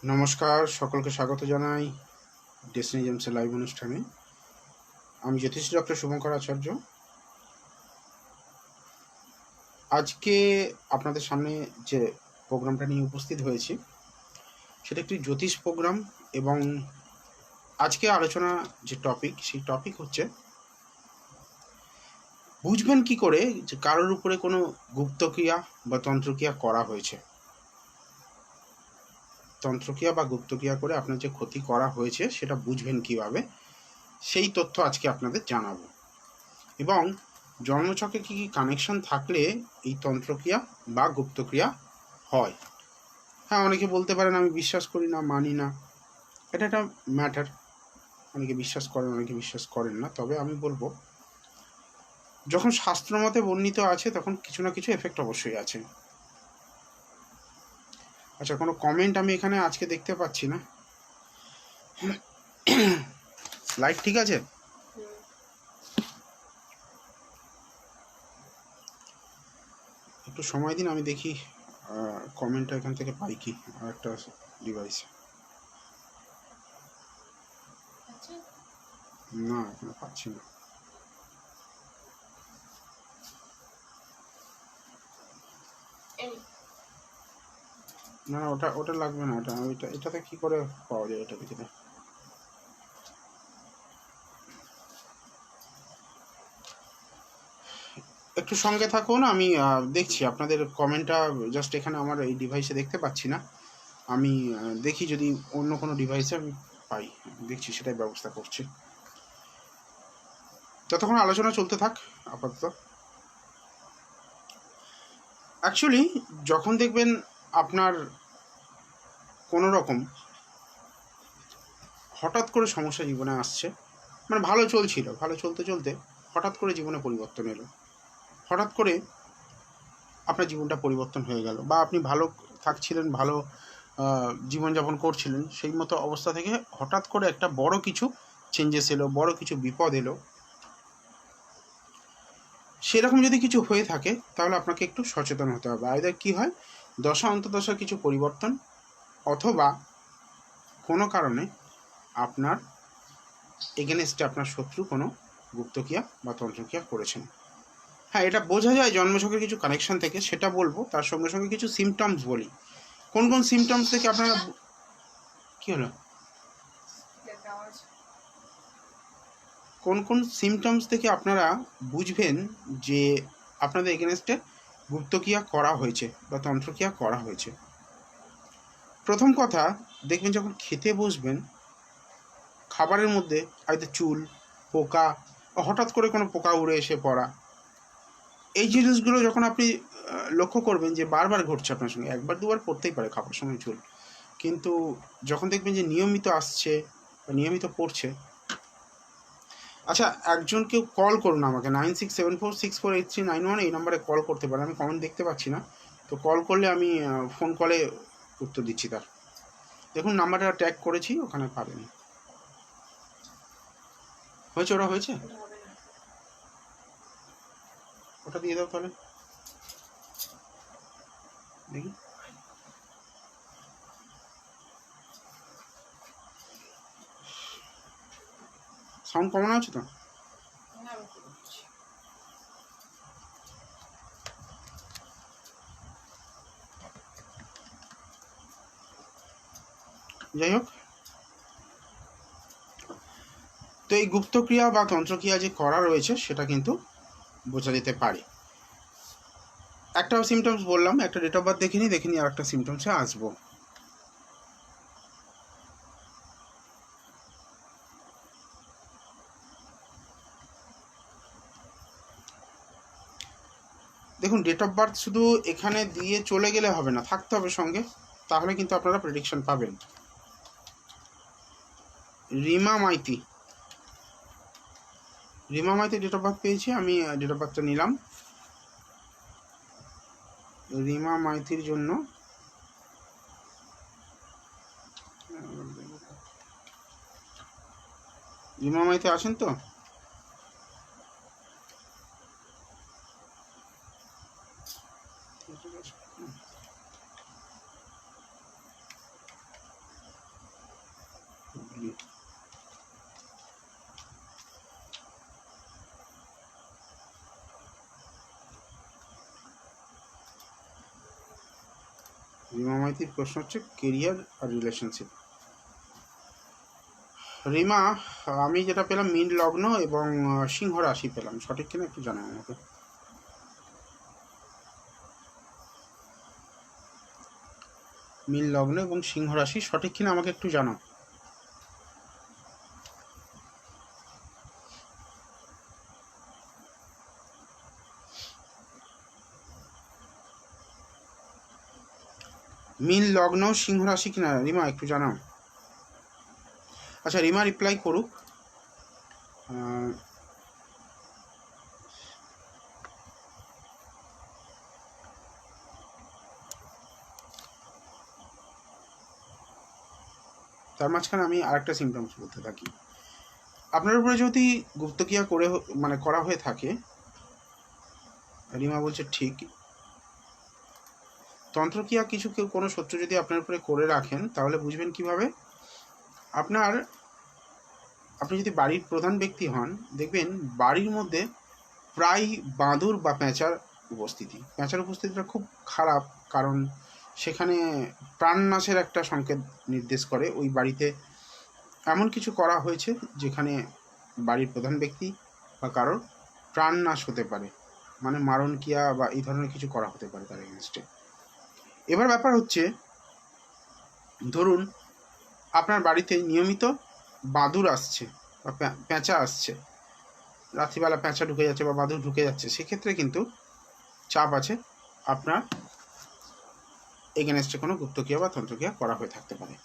নমস্কার, সকলকে স্বাগত জানাই ডেস্টিনি জেমসের লাইভ অনুষ্ঠানে। আমি জ্যোতিষী ডক্টর শুভঙ্কর আচার্য। আজকে আপনাদের সামনে যে প্রোগ্রামটা নিয়ে উপস্থিত হয়েছি সেটা একটি জ্যোতিষ প্রোগ্রাম, এবং আজকে আলোচনা যে টপিক, সেই টপিক হচ্ছে বুঝবেন কি করে যে কারোর উপরে কোনো গুপ্তক্রিয়া বা তন্ত্রক্রিয়া করা হয়েছে। তন্ত্রক্রিয়া বা গুপ্তক্রিয়া করে আপনার যে ক্ষতি করা হয়েছে সেটা বুঝবেন কিভাবে, সেই তথ্য আজকে আপনাদের জানাবো। এবং জন্মছকে কী কী কানেকশন থাকলে এই তন্ত্রক্রিয়া বা গুপ্তক্রিয়া হয়। হ্যাঁ, অনেকে বলতে পারেন আমি বিশ্বাস করি না, মানি না, এটা একটা ম্যাটার। অনেকে বিশ্বাস করেন, অনেকে বিশ্বাস করেন না। তবে আমি বলবো, যখন শাস্ত্রমতে বর্ণিত আছে তখন কিছু না কিছু এফেক্ট অবশ্যই আছে। আচ্ছা, কোনো কমেন্ট আমি এখানে আজকে দেখতে পাচ্ছি না। লাইট ঠিক আছে? একটু সময় দিন, আমি দেখি কমেন্টটা এখান থেকে পাই কি আর একটা ডিভাইসে। না, এখানে পাচ্ছি না। না, ওটা ওটা লাগবে না। এটাতে কি করে পাওয়া যায়? এটা দেখে একটু সঙ্গে থাকুন, আমি দেখছি আপনাদের কমেন্টটা। জাস্ট এখানে আমার এই ডিভাইসে দেখতে পাচ্ছি না। আমি দেখি যদি অন্য কোনো ডিভাইসে আমি পাই, দেখছি, সেটাই ব্যবস্থা করছি। যতক্ষণ আলোচনা চলতে থাক আপাতত। অ্যাকচুয়ালি যখন দেখবেন আপনার কোনো রকম হঠাৎ করে সমস্যা জীবনে আসছে, মানে ভালো চলছিল, ভালো চলতে চলতে হঠাৎ করে জীবনে পরিবর্তন এলো, হঠাৎ করে আপনার জীবনটা পরিবর্তন হয়ে গেল, বা আপনি ভালো থাকছিলেন, ভালো জীবনযাপন করছিলেন, সেই মতো অবস্থা থেকে হঠাৎ করে একটা বড় কিছু চেঞ্জেস এলো, বড় কিছু বিপদ এলো। সেরকম যদি কিছু হয়ে থাকে তাহলে আপনাকে একটু সচেতন হতে হবে। আইদার কী হয়, দশা অন্তর্দশার কিছু পরিবর্তন, অথবা কোনো কারণে আপনার এগেনস্টে আপনার শত্রু কোনো গুপ্তক্রিয়া বা তন্ত্রক্রিয়া করেছেন। হ্যাঁ, এটা বোঝা যায় জন্মছকের কিছু কানেকশন থেকে, সেটা বলবো। তার সঙ্গে সঙ্গে কিছু সিমটমস বলি। কোন কোন সিমটমস থেকে আপনারা কি হলো, কোন কোন সিমটমস থেকে আপনারা বুঝবেন যে আপনাদের এগেনস্টে গুপ্তক্রিয়া করা হয়েছে বা তন্ত্রক্রিয়া করা হয়েছে। প্রথম কথা, দেখবেন যখন খেতে বসবেন, খাবারের মধ্যে হয়তো চুল, পোকা, হঠাৎ করে কোনো পোকা উড়ে এসে পড়া, এই জিনিসগুলো যখন আপনি লক্ষ্য করবেন যে বারবার ঘটছে আপনার সঙ্গে, একবার দুবার পড়তেই পারে খাবার সময় চুল, কিন্তু যখন দেখবেন যে নিয়মিত আসছে বা নিয়মিত পড়ছে। আচ্ছা, একজন কেউ কল করুন আমাকে, 9674648391, এই নম্বরে কল করতে পারেন। আমি কমেন্ট দেখতে পাচ্ছি না, তো কল করলে আমি ফোন কলে উত্তর দিচ্ছি তার। দেখুন, নাম্বারটা ট্যাগ করেছি, ওখানে পাবেন। হয়েছে? ওরা হয়েছে, ওটা দিয়ে দাও তাহলে দেখি। সাউন্ড কমানো আছে তো? যাই হোক, তো এই গুপ্তক্রিয়া বা তন্ত্রক্রিয়া যে করা রয়েছে সেটা কিন্তু বোঝা যেতে পারে। একটা সিমটমস বললাম, একটা ডেট অফ বার্থ দেখিনি আর একটা সিমটমসে আসবো। দেখুন, ডেট অফ বার্থ শুধু এখানে দিয়ে চলে গেলে হবে না, থাকতে হবে সঙ্গে, তাহলে কিন্তু আপনারা প্রেডিকশন পাবেন। Rima Maiti, Rima Maiti date of birth পেয়েছি আমি, ডেট অফ বার্থটা নিলাম। রিমা মাইতির জন্য রিমা মাইতি আছেন তো? রিমা মাইতির প্রশ্ন হচ্ছে কেরিয়ার আর রিলেশনশিপ। রিমা, আমি যেটা পেলাম মীন লগ্ন এবং সিংহ রাশি পেলাম, সঠিক কিনা একটু জানাও আমাকে। মীন লগ্ন এবং সিংহ রাশি সঠিক কিনা আমাকে একটু জানাও। মীন লগ্ন সিংহ রাশি কিনা রিমা একটু জানাও। আচ্ছা, রিমা রিপ্লাই করুক। তার মাঝখানে আমি আরেকটা সিমটমস বলতে থাকি। আপনার উপরে যদি গুপ্তক্রিয়া করা হয়ে থাকে, রিমা বলছে ঠিক। তন্ত্রক্রিয়া কেউ কোনো শত্রু যদি আপনার উপরে করে রাখেন, তাহলে বুঝবেন কিভাবে। আপনি যদি বাড়ির প্রধান ব্যক্তি হন, দেখবেন বাড়ির মধ্যে প্রায় বাঁদর বা প্যাঁচার উপস্থিতিটা খুব খারাপ, কারণ সেখানে প্রাণনাশের একটা সংকেত নির্দেশ করে। ওই বাড়িতে এমন কিছু করা হয়েছে যেখানে বাড়ির প্রধান ব্যক্তি বা কারোর প্রাণনাশ হতে পারে, মানে মারণক্রিয়া বা এই ধরনের কিছু করা হতে পারে তার এগেনস্টে। এবার ব্যাপার হচ্ছে, ধরুন আপনার বাড়িতে নিয়মিত বাদুড় আসছে বা প্যাঁচা আসছে, রাত্রিবেলা প্যাঁচা ঢুকে যাচ্ছে বা বাদুড় ঢুকে যাচ্ছে, সেক্ষেত্রে কিন্তু চাপ আছে, আপনার এগেনস্টে কোনো গুপ্তক্রিয়া বা তন্ত্রক্রিয়া করা হয়ে থাকতে পারে।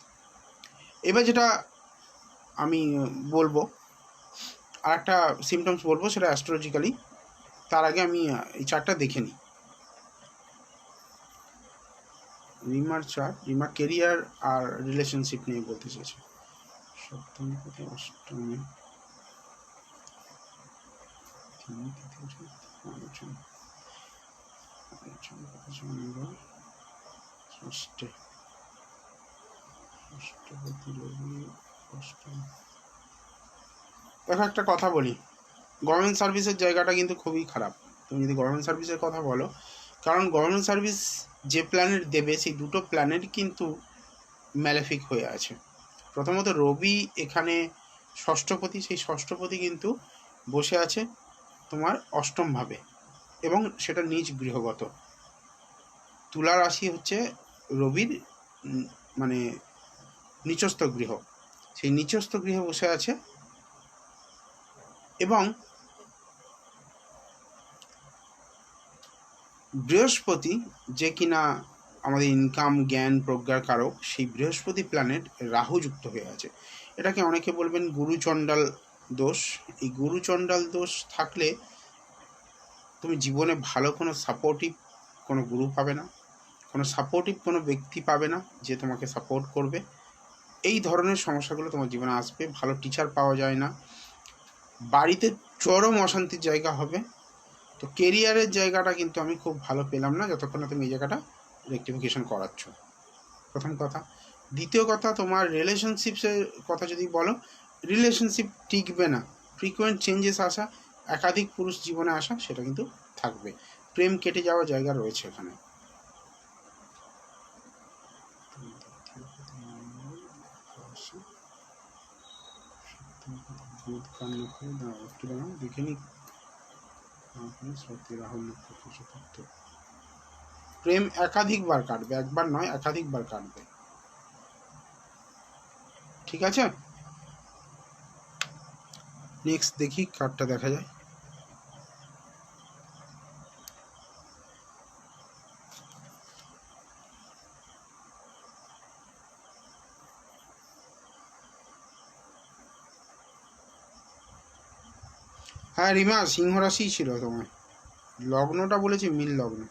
এবার যেটা আমি বলবো, আর একটা সিমটমস বলবো, সেটা অ্যাস্ট্রোলজিক্যালি। তার আগে আমি এই চার্টটা দেখে নিই। রিমার চার্ট, রিমা কেরিয়ার আর রিলেশনশিপ নিয়ে বলতে চেয়েছে। সপ্তমী থেকে অষ্টমী, দেখো একটা কথা বলি, গভর্নমেন্ট সার্ভিসের জায়গাটা কিন্তু খুবই খারাপ। তুমি যদি গভর্নমেন্ট সার্ভিসের কথা বলো, কারণ গভর্নমেন্ট সার্ভিস যে প্ল্যানেট দেবে, সেই দুটো প্ল্যানেট কিন্তু ম্যালেফিক হয়ে আছে। প্রথমত রবি এখানে ষষ্ঠপতি, সেই ষষ্ঠপতি কিন্তু বসে আছে তোমার অষ্টমভাবে, এবং সেটা নিজ গৃহগত। তুলা রাশি হচ্ছে রবির মানে নিচস্থ গৃহ, সেই নিচস্থ গৃহে বসে আছে। এবং বৃহস্পতি, যে কিনা আমাদের ইনকাম, জ্ঞান, প্রজ্ঞার কারক, সেই বৃহস্পতি প্ল্যানেট রাহু যুক্ত হয়ে আছে। এটাকে অনেকে বলবেন গুরুচণ্ডাল দোষ। এই গুরুচণ্ডাল দোষ থাকলে তুমি জীবনে ভালো কোনো সাপোর্টিভ কোনো গুরু পাবে না, কোনো সাপোর্টিভ কোনো ব্যক্তি পাবে না যে তোমাকে সাপোর্ট করবে। এই ধরনের সমস্যাগুলো তোমার জীবনে আসবে। ভালো টিচার পাওয়া যায় না, বাড়িতে চরম অশান্তির জায়গা হবে। তো কেরিয়ারের জায়গাটা কিন্তু আমি খুব ভালো পেলাম না, যতক্ষণ না তুমি এই জায়গাটা রেকটিফিকেশন করাচ্ছ, প্রথম কথা। দ্বিতীয় কথা, তোমার রিলেশনশিপসের কথা যদি বলো, রিলেশনশিপ টিকবে না। ফ্রিকোয়েন্ট চেঞ্জেস আসা, একাধিক পুরুষ জীবনে আসা, সেটা কিন্তু থাকবে। প্রেম কেটে যাওয়ার জায়গা রয়েছে এখানে। দেখে নি রাহুল, প্রেম একাধিকবার কাটবে, একবার নয় একাধিকবার কাটবে, ঠিক আছে। নেক্সট দেখি কার্ডটা দেখা যায়। হ্যাঁ রিমা, সিংহ রাশি ছিল তোমার, লগ্নটা বলেছি মীন লগ্ন।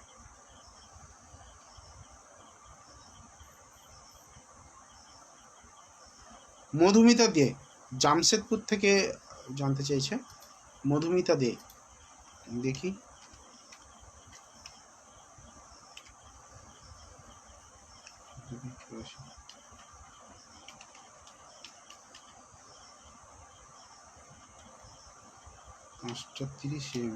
মধুমিতা দে জামশেদপুর থেকে জানতে চেয়েছে। মধুমিতা দে, দেখি। পাঁচটা 30 AM।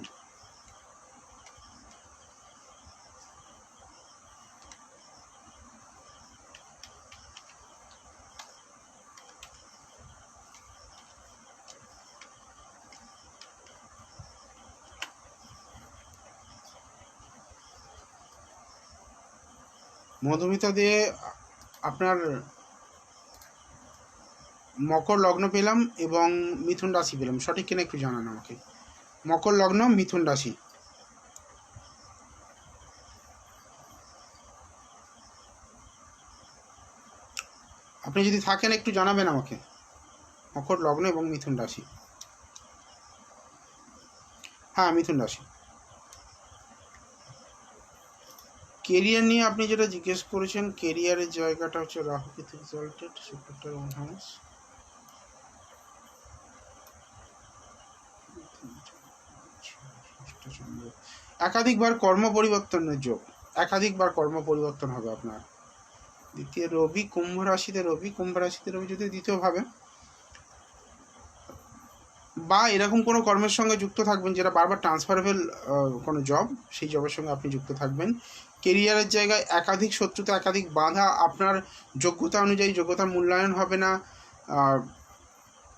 মধুমিতা দিয়ে আপনার মকর লগ্ন পেলাম এবং মিথুন রাশি পেলাম, সঠিক কিনা একটু জানান আমাকে। মকর লগ্ন, মিথুন রাশি। আপনি যদি থাকেন একটু জানাবেন আমাকে। মকর লগ্ন এবং মিথুন রাশি। হ্যাঁ, মিথুন রাশি। কেরিয়ার নিয়ে আপনি যেটা জিজ্ঞেস করেছেন, কেরিয়ারের জায়গাটা হচ্ছে Rahu Ketu exalted, sector 1 house. একাধিকবার কর্ম পরিবর্তনের যোগ, একাধিকবার কর্ম পরিবর্তন হবে আপনার। দ্বিতীয় রবি, কুম্ভ রাশিতে রবি, যদি দ্বিতীয়ভাবে বা এরকম কোনো কর্মের সঙ্গে যুক্ত থাকবেন যেটা বারবার ট্রান্সফারেবল কোনো জব, সেই জবের সঙ্গে আপনি যুক্ত থাকবেন। কেরিয়ারের জায়গায় একাধিক শত্রুতা, একাধিক বাধা, আপনার যোগ্যতা অনুযায়ী যোগ্যতার মূল্যায়ন হবে না,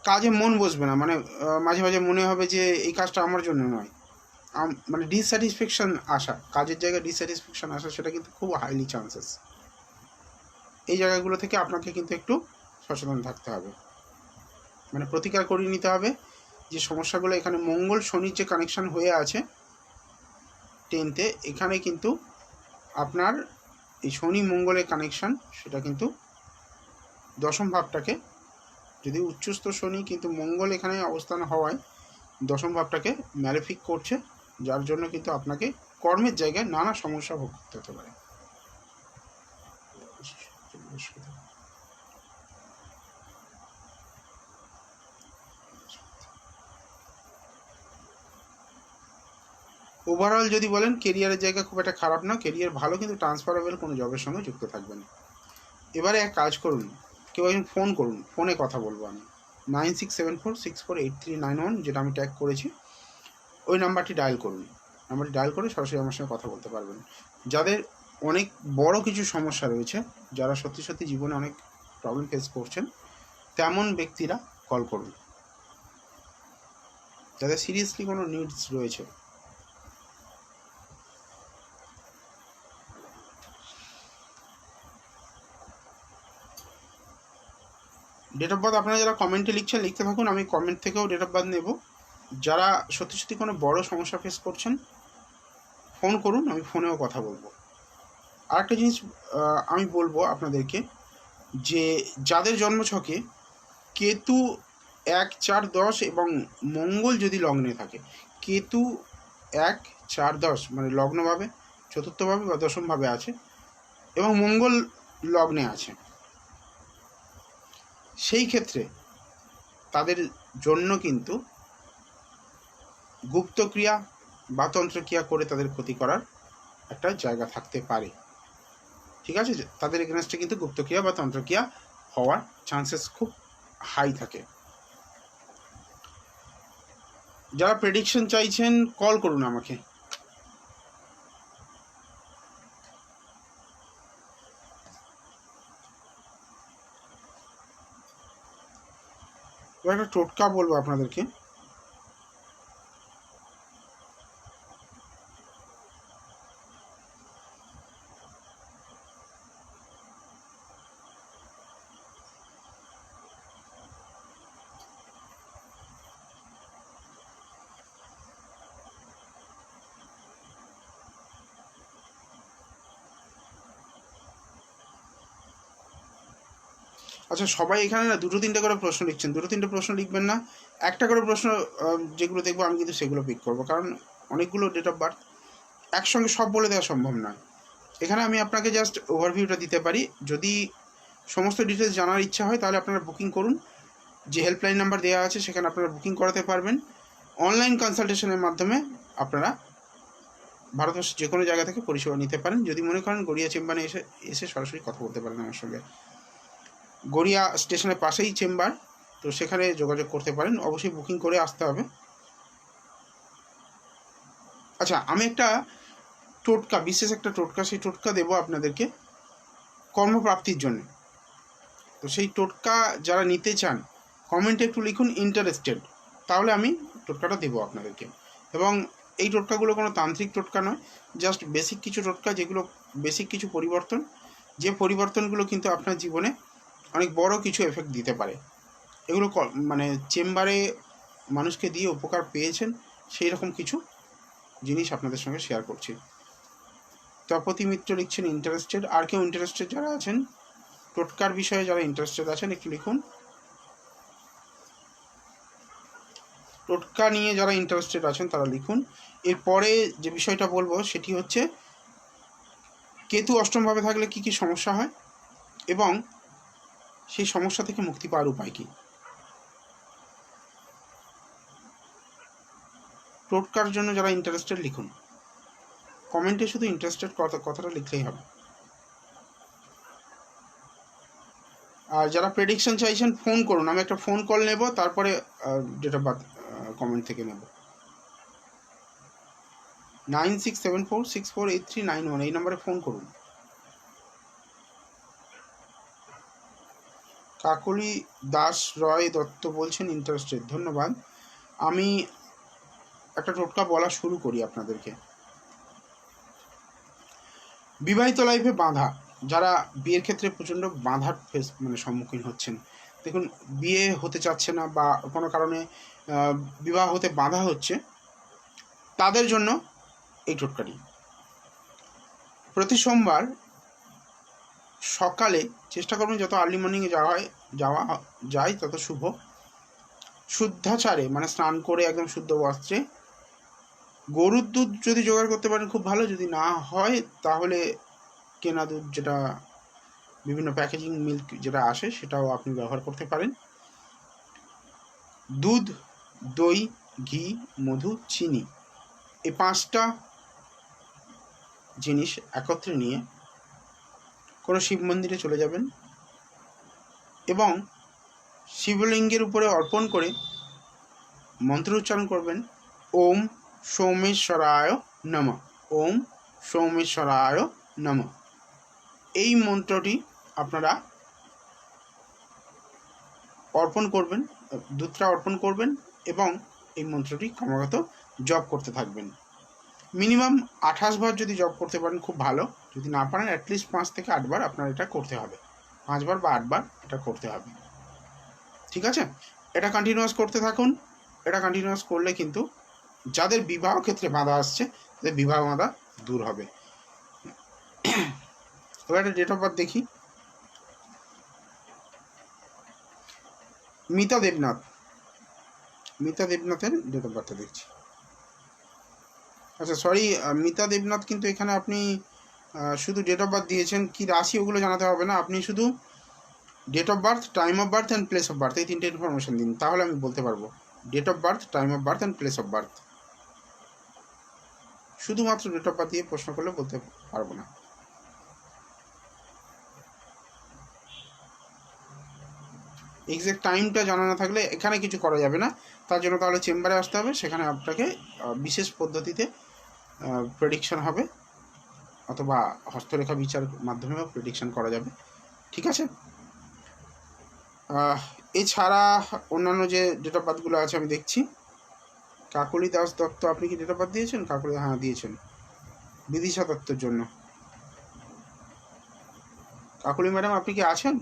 কাজে মন বসবে না, মানে মাঝে মাঝে মনে হবে যে এই কাজটা আমার জন্য নয়, মানে ডিসস্যাটিসফ্যাকশন আসা, কাজের জায়গায় ডিসস্যাটিসফ্যাকশন আসা, সেটা কিন্তু খুব হাইলি চান্সেস। এই জায়গাগুলো থেকে আপনাকে কিন্তু একটু সচেতন থাকতে হবে, মানে প্রতিকার করিয়ে নিতে হবে যে সমস্যাগুলো। এখানে মঙ্গল শনির যে কানেকশান হয়ে আছে 10th, এখানে কিন্তু আপনার এই শনি মঙ্গলের কানেকশান, সেটা কিন্তু দশম ভাবটাকে, যদি উচ্চস্থ শনি কিন্তু মঙ্গল এখানে অবস্থান হওয়ায় দশম ভাবটাকে ম্যালেফিক করছে, যার জন্য কিন্তু আপনাকে কর্মের জায়গায় নানা সমস্যা ভোগ করতে হতে পারে। ওভারঅল যদি বলেন কেরিয়ারের জায়গা খুব একটা খারাপ না, কেরিয়ার ভালো, কিন্তু ট্রান্সফারেবল কোনো জবের সঙ্গে যুক্ত থাকবেন। এবারে এক কাজ করুন, কেউ একজন ফোন করুন, ফোনে কথা বলবো আমি। 9674648391, যেটা আমি ট্যাগ করেছি, ওই নাম্বারটি ডায়াল করুন। নাম্বারটি ডায়াল করে সরাসরি আমার সঙ্গে কথা বলতে পারবেন। যাদের অনেক বড় কিছু সমস্যা রয়েছে, যারা সত্যি সত্যি জীবনে অনেক প্রবলেম ফেস করছেন, তেমন ব্যক্তিরা কল করুন। যাদের সিরিয়াসলি কোনো নিডস রয়েছে। ডেট অফ বার্থ আপনারা যারা কমেন্টে লিখছেন লিখতে থাকুন, আমি কমেন্ট থেকেও ডেট অফ বার্থ নেব। যারা সত্যি সত্যি কোনো বড় সমস্যা ফেস করছেন ফোন করুন, আমি ফোনেও কথা বলবো। আরেকটা জিনিস আমি বলবো আপনাদেরকে, যে যাদের জন্মছকে কেতু 1, 4, 10 এবং মঙ্গল যদি লগ্নে থাকে, কেতু 1, 4, 10 মানে লগ্নভাবে, চতুর্থভাবে বা দশমভাবে আছে, এবং মঙ্গল লগ্নে আছে, সেই ক্ষেত্রে তাদের জন্য কিন্তু গুপ্তক্রিয়া বা তন্ত্রক্রিয়া করে তাদের ক্ষতি করার একটা জায়গা থাকতে পারে। ঠিক আছে, তাদের এগেনস্টে কিন্তু গুপ্তক্রিয়া বা তন্ত্রক্রিয়া হওয়ার চান্সেস খুব হাই থাকে। যারা প্রেডিকশন চাইছেন কল করুন আমাকে। এবার একটা টোটকা বলবো আপনাদেরকে। আচ্ছা, সবাই এখানে না 2-3টে করে প্রশ্ন লিখছেন, 2-3টে প্রশ্ন লিখবেন না, একটা করে প্রশ্ন যেগুলো দেখবো আমি কিন্তু সেগুলো পিক করবো, কারণ অনেকগুলো ডেট অফ বার্থ একসঙ্গে সব বলে দেওয়া সম্ভব নয়। এখানে আমি আপনাকে জাস্ট ওভারভিউটা দিতে পারি। যদি সমস্ত ডিটেলস জানার ইচ্ছা হয় তাহলে আপনারা বুকিং করুন, যে হেল্পলাইন নাম্বার দেওয়া আছে সেখানে আপনারা বুকিং করাতে পারবেন। অনলাইন কনসালটেশনের মাধ্যমে আপনারা ভারতবর্ষের যে কোনো জায়গা থেকে পরিষেবা নিতে পারেন। যদি মনে করেন গড়িয়া চেম্বারে এসে সরাসরি কথা বলতে পারেন আমার সঙ্গে। গড়িয়া স্টেশনের পাশেই চেম্বার, তো সেখানে যোগাযোগ করতে পারেন। অবশ্যই বুকিং করে আসতে হবে। আচ্ছা, আমি একটা টোটকা, বিশেষ একটা টোটকা, সেই টোটকা দেবো আপনাদেরকে কর্মপ্রাপ্তির জন্য। তো সেই টোটকা যারা নিতে চান কমেন্টে একটু লিখুন ইন্টারেস্টেড, তাহলে আমি টোটকাটা দেবো আপনাদেরকে। এবং এই টোটকাগুলো কোনো তান্ত্রিক টোটকা নয়, জাস্ট বেসিক কিছু টোটকা, যেগুলো বেসিক কিছু পরিবর্তন যে পরিবর্তনগুলো কিন্তু আপনার জীবনে অনেক বড় কিছু এফেক্ট দিতে পারে। এগুলো মানে চেম্বারে মানুষকে দিয়ে উপকার পেয়েছেন, সেই রকম কিছু জিনিস আপনাদের সঙ্গে শেয়ার করছি। তপতি মিত্র লিখছেন ইন্টারেস্টেড। আর কেউ ইন্টারেস্টেড যারা আছেন, টোটকার বিষয়ে যারা ইন্টারেস্টেড আছেন একটু লিখুন। টোটকা নিয়ে যারা ইন্টারেস্টেড আছেন তারা লিখুন। এরপরে যে বিষয়টা বলবো সেটি হচ্ছে কেতু অষ্টমভাবে থাকলে কি কি সমস্যা হয় এবং সেই সমস্যা থেকে মুক্তি পাওয়ার উপায় কী। টোটকার জন্য যারা ইন্টারেস্টেড লিখুন, কমেন্টে শুধু ইন্টারেস্টেড কথাটা লিখলেই হবে। আর যারা প্রেডিকশন চাইছেন ফোন করুন, আমি একটা ফোন কল নেব, তারপরে ডেট অফ বার্থ কমেন্ট থেকে নেব। 9674648391 এই নম্বরে ফোন করুন। কাকলি দাস রয় দত্ত বলছেন ইন্টারেস্টেড, ধন্যবাদ। আমি একটা টোটকা বলা শুরু করি আপনাদেরকে। বিবাহিত লাইফে বাধা, যারা বিয়ের ক্ষেত্রে প্রচণ্ড বাধার সম্মুখীন হচ্ছেন, দেখুন বিয়ে হতে চাচ্ছে না বা কোনো কারণে বিবাহ হতে বাধা হচ্ছে, তাদের জন্য এই টোটকাটি। প্রতি সোমবার সকালে চেষ্টা করবেন যত আর্লি মর্নিংয়ে যাওয়া যায় তত শুভ। শুদ্ধাচারে মানে স্নান করে একদম শুদ্ধ বস্ত্রে, গরুর দুধ যদি জোগাড় করতে পারেন খুব ভালো, যদি না হয় তাহলে কেনা দুধ, যেটা বিভিন্ন প্যাকেজিং মিল্ক যেটা আসে সেটাও আপনি ব্যবহার করতে পারেন। দুধ, দই, ঘি, মধু, চিনি, এই 5টা জিনিস একত্রে নিয়ে কোনো শিব মন্দিরে চলে যাবেন এবং শিবলিঙ্গের উপরে অর্পণ করে মন্ত্র উচ্চারণ করবেন, ওম সোমেশ্বরায় নমঃ, ওম সোমেশ্বরায় নমঃ। এই মন্ত্রটি আপনারা অর্পণ করবেন, দুধটা অর্পণ করবেন এবং এই মন্ত্রটি ক্রমাগত জপ করতে থাকবেন। মিনিমাম 28 বার যদি জপ করতে পারেন খুব ভালো, যদি না পারেন অ্যাটলিস্ট 5 থেকে 8 বার আপনার এটা করতে হবে, 5 বার বা 8 বার এটা করতে হবে, ঠিক আছে? এটা কন্টিনিউয়াস করতে থাকুন। এটা কন্টিনিউয়াস করলে কিন্তু যাদের বিবাহ ক্ষেত্রে বাধা আসছে তাদের বিবাহ বাধা দূর হবে। এবার একটা ডেট অফ বার্থ দেখি। মিতা দেবনাথ, মিতা দেবনাথের ডেট অফ বার্থটা দেখছি। আচ্ছা সরি, মিতা দেবনাথ কিন্তু এখানে আপনি শুধু ডেট অফ বার্থ দিয়েছেন, কি রাশি ওগুলো জানাতে হবে না, আপনি শুধু date of birth, time of birth and place of birth এই 3টে ইনফরমেশন দিন, তাহলে আমি বলতে পারবো। Date of birth, time of birth and place of birth, শুধুমাত্র ডেট অফ বার্থ দিয়ে প্রশ্ন করলে বলতে পারবো না। এক্সাক্ট টাইমটা জানা না থাকলে এখানে কিছু করা যাবে না, তার জন্য তাহলে চেম্বারে আসতে হবে, সেখানে আপনাকে বিশেষ পদ্ধতিতে প্রেডিকশন হবে, অথবা হস্তরেখা বিচার মাধ্যমেও প্রেডিকশন করা যাবে, ঠিক আছে? এছাড়া অন্যান্য যে ডেট অফ বার্থগুলো আছে আমি দেখছি। কাকলি দাস দত্ত, আপনি কি ডেট অফ বার্থ দিয়েছেন? কাকলি, হ্যাঁ দিয়েছেন। বিদিশা দত্তর জন্য। কাকলি ম্যাডাম আপনি কি আছেন?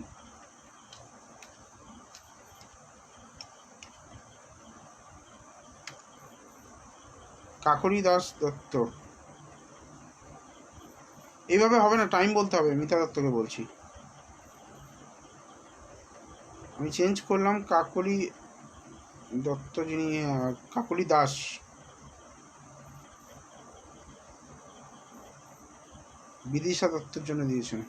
কাকলি দাস দত্ত, এইভাবে হবে না, টাইম বলতে হবে। মিতা দত্তকে বলছি, আমি চেঞ্জ করলাম। কাকলি দত্ত যিনি, কাকলি দাস, বিদিশা দত্তর জন্য দিয়েছেন।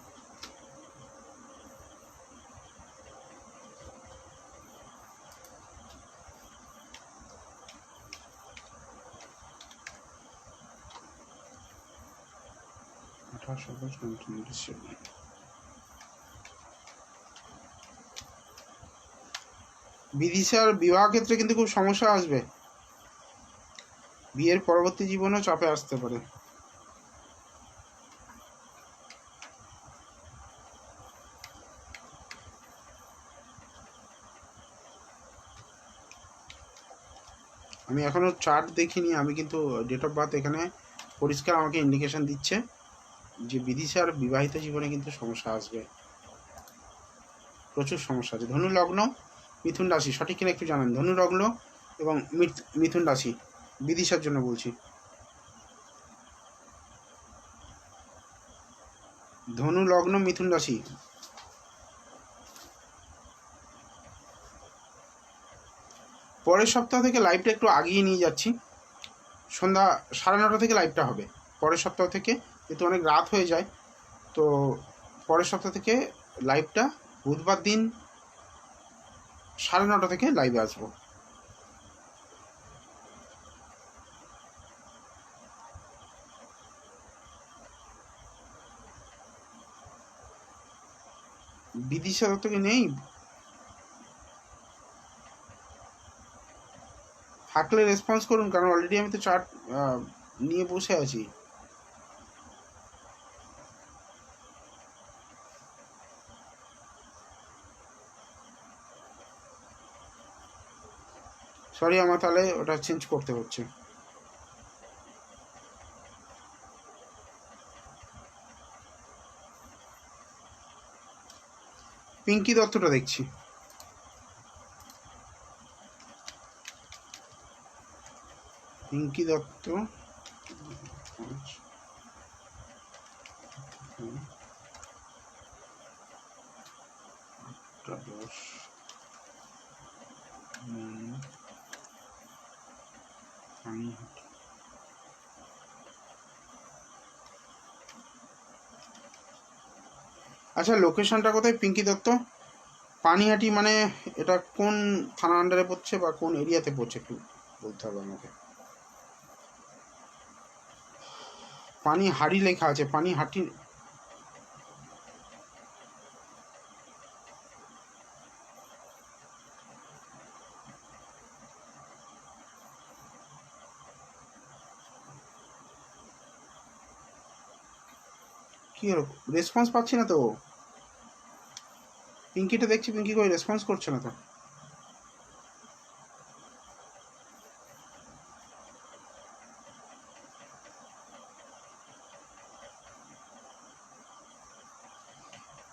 বিদিশার বিবাহ ক্ষেত্রে কিন্তু খুব সমস্যা আসবে, বিয়ের পরবর্তী জীবনেও চাপে আসতে পারে। আমি এখনো চার্ট দেখিনি, আমি কিন্তু ডেট অফ বার্থ এখানে পরিষ্কার আমাকে ইন্ডিকেশন দিচ্ছে যে বিদিশার বিবাহিত জীবনে কিন্তু সমস্যা আসবে, প্রচুর সমস্যা আছে। ধনু লগ্ন মিথুন রাশি, সঠিক কিনা একটু জানান। ধনু লগ্ন এবং মিথুন রাশি, বিদিশার জন্য বলছি। ধনু লগ্ন মিথুন রাশি। পরের সপ্তাহ থেকে লাইভটা একটু আগিয়ে নিয়ে যাচ্ছি, সন্ধ্যা 9:30 থেকে লাইভটা হবে পরের সপ্তাহ থেকে, যেহেতু অনেক রাত হয়ে যায়। তো পরের সপ্তাহ থেকে লাইভটা বুধবার দিন 9:30 থেকে লাইভে আসবো। বিদিশা দত্তকে নেই, থাকলে রেসপন্স করুন, কারণ অলরেডি আমি তো চার্ট নিয়ে বসে আছি। সরি, আমার তাহলে ওটা চেঞ্জ করতে হচ্ছে। পিঙ্কি দত্তটা দেখছি। পিঙ্কি দত্ত, 10 আচ্ছা, লোকেশনটা কোথায় পিঙ্কি দত্ত? পানিহাটি মানে এটা কোন থানা আন্ডারে পড়ছে বা কোন এরিয়াতে পড়ছে একটু বলতে হবে আমাকে। পানিহাটি লেখা আছে, পানিহাটি। কি হলো, রেসপন্স পাচ্ছি না তো। পিঙ্কিটা দেখছি, পিঙ্কি কই রেসপন্স করছে না তো।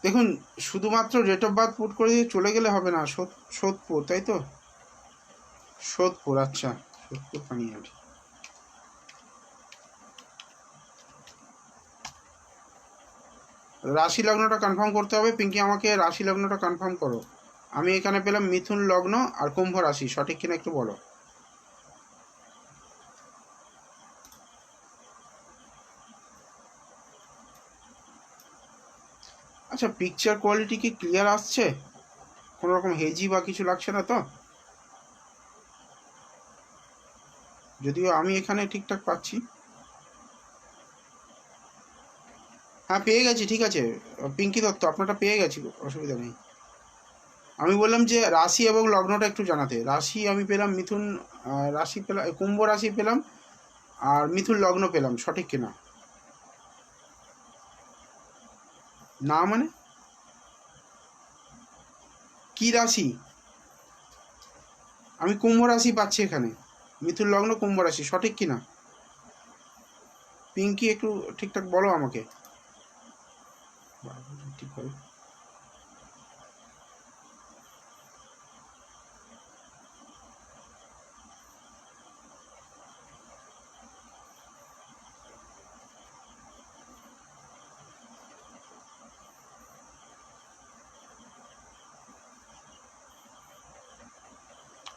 দেখুন, শুধুমাত্র ডেট অফ বার্থ পুট করে দিয়ে চলে গেলে হবে না। সোদপুর, তাই তো? সোদপুর, আচ্ছা, সোদপুর পানিহাটি। রাশি লগ্নটা কনফার্ম করতে হবে। পিঙ্কি, আমাকে রাশি লগ্নটা কনফার্ম করো। আমি এখানে পেলাম মিথুন লগ্ন আর কুম্ভ রাশি, সঠিক কিনা একটু বলো। আচ্ছা, পিকচার কোয়ালিটি কি ক্লিয়ার আসছে? কোনো রকম হেজি বা কিছু লাগছে না তো? যদিও আমি এখানে ঠিকঠাক পাচ্ছি। হ্যাঁ, পেয়ে গেছি, ঠিক আছে। পিঙ্কি দত্ত, আপনারটা পেয়ে গেছি, অসুবিধা নেই। আমি বললাম যে রাশি এবং লগ্নটা একটু জানাতে। রাশি আমি পেলাম মিথুন, রাশি পেলাম, কুম্ভ রাশি পেলাম, আর মিথুন লগ্ন পেলাম, সঠিক কিনা? না মানে কি রাশি? আমি কুম্ভ রাশি পাচ্ছি এখানে, মিথুন লগ্ন কুম্ভ রাশি, সঠিক কিনা? পিঙ্কি একটু ঠিকঠাক বলো আমাকে। ঠিক হবে।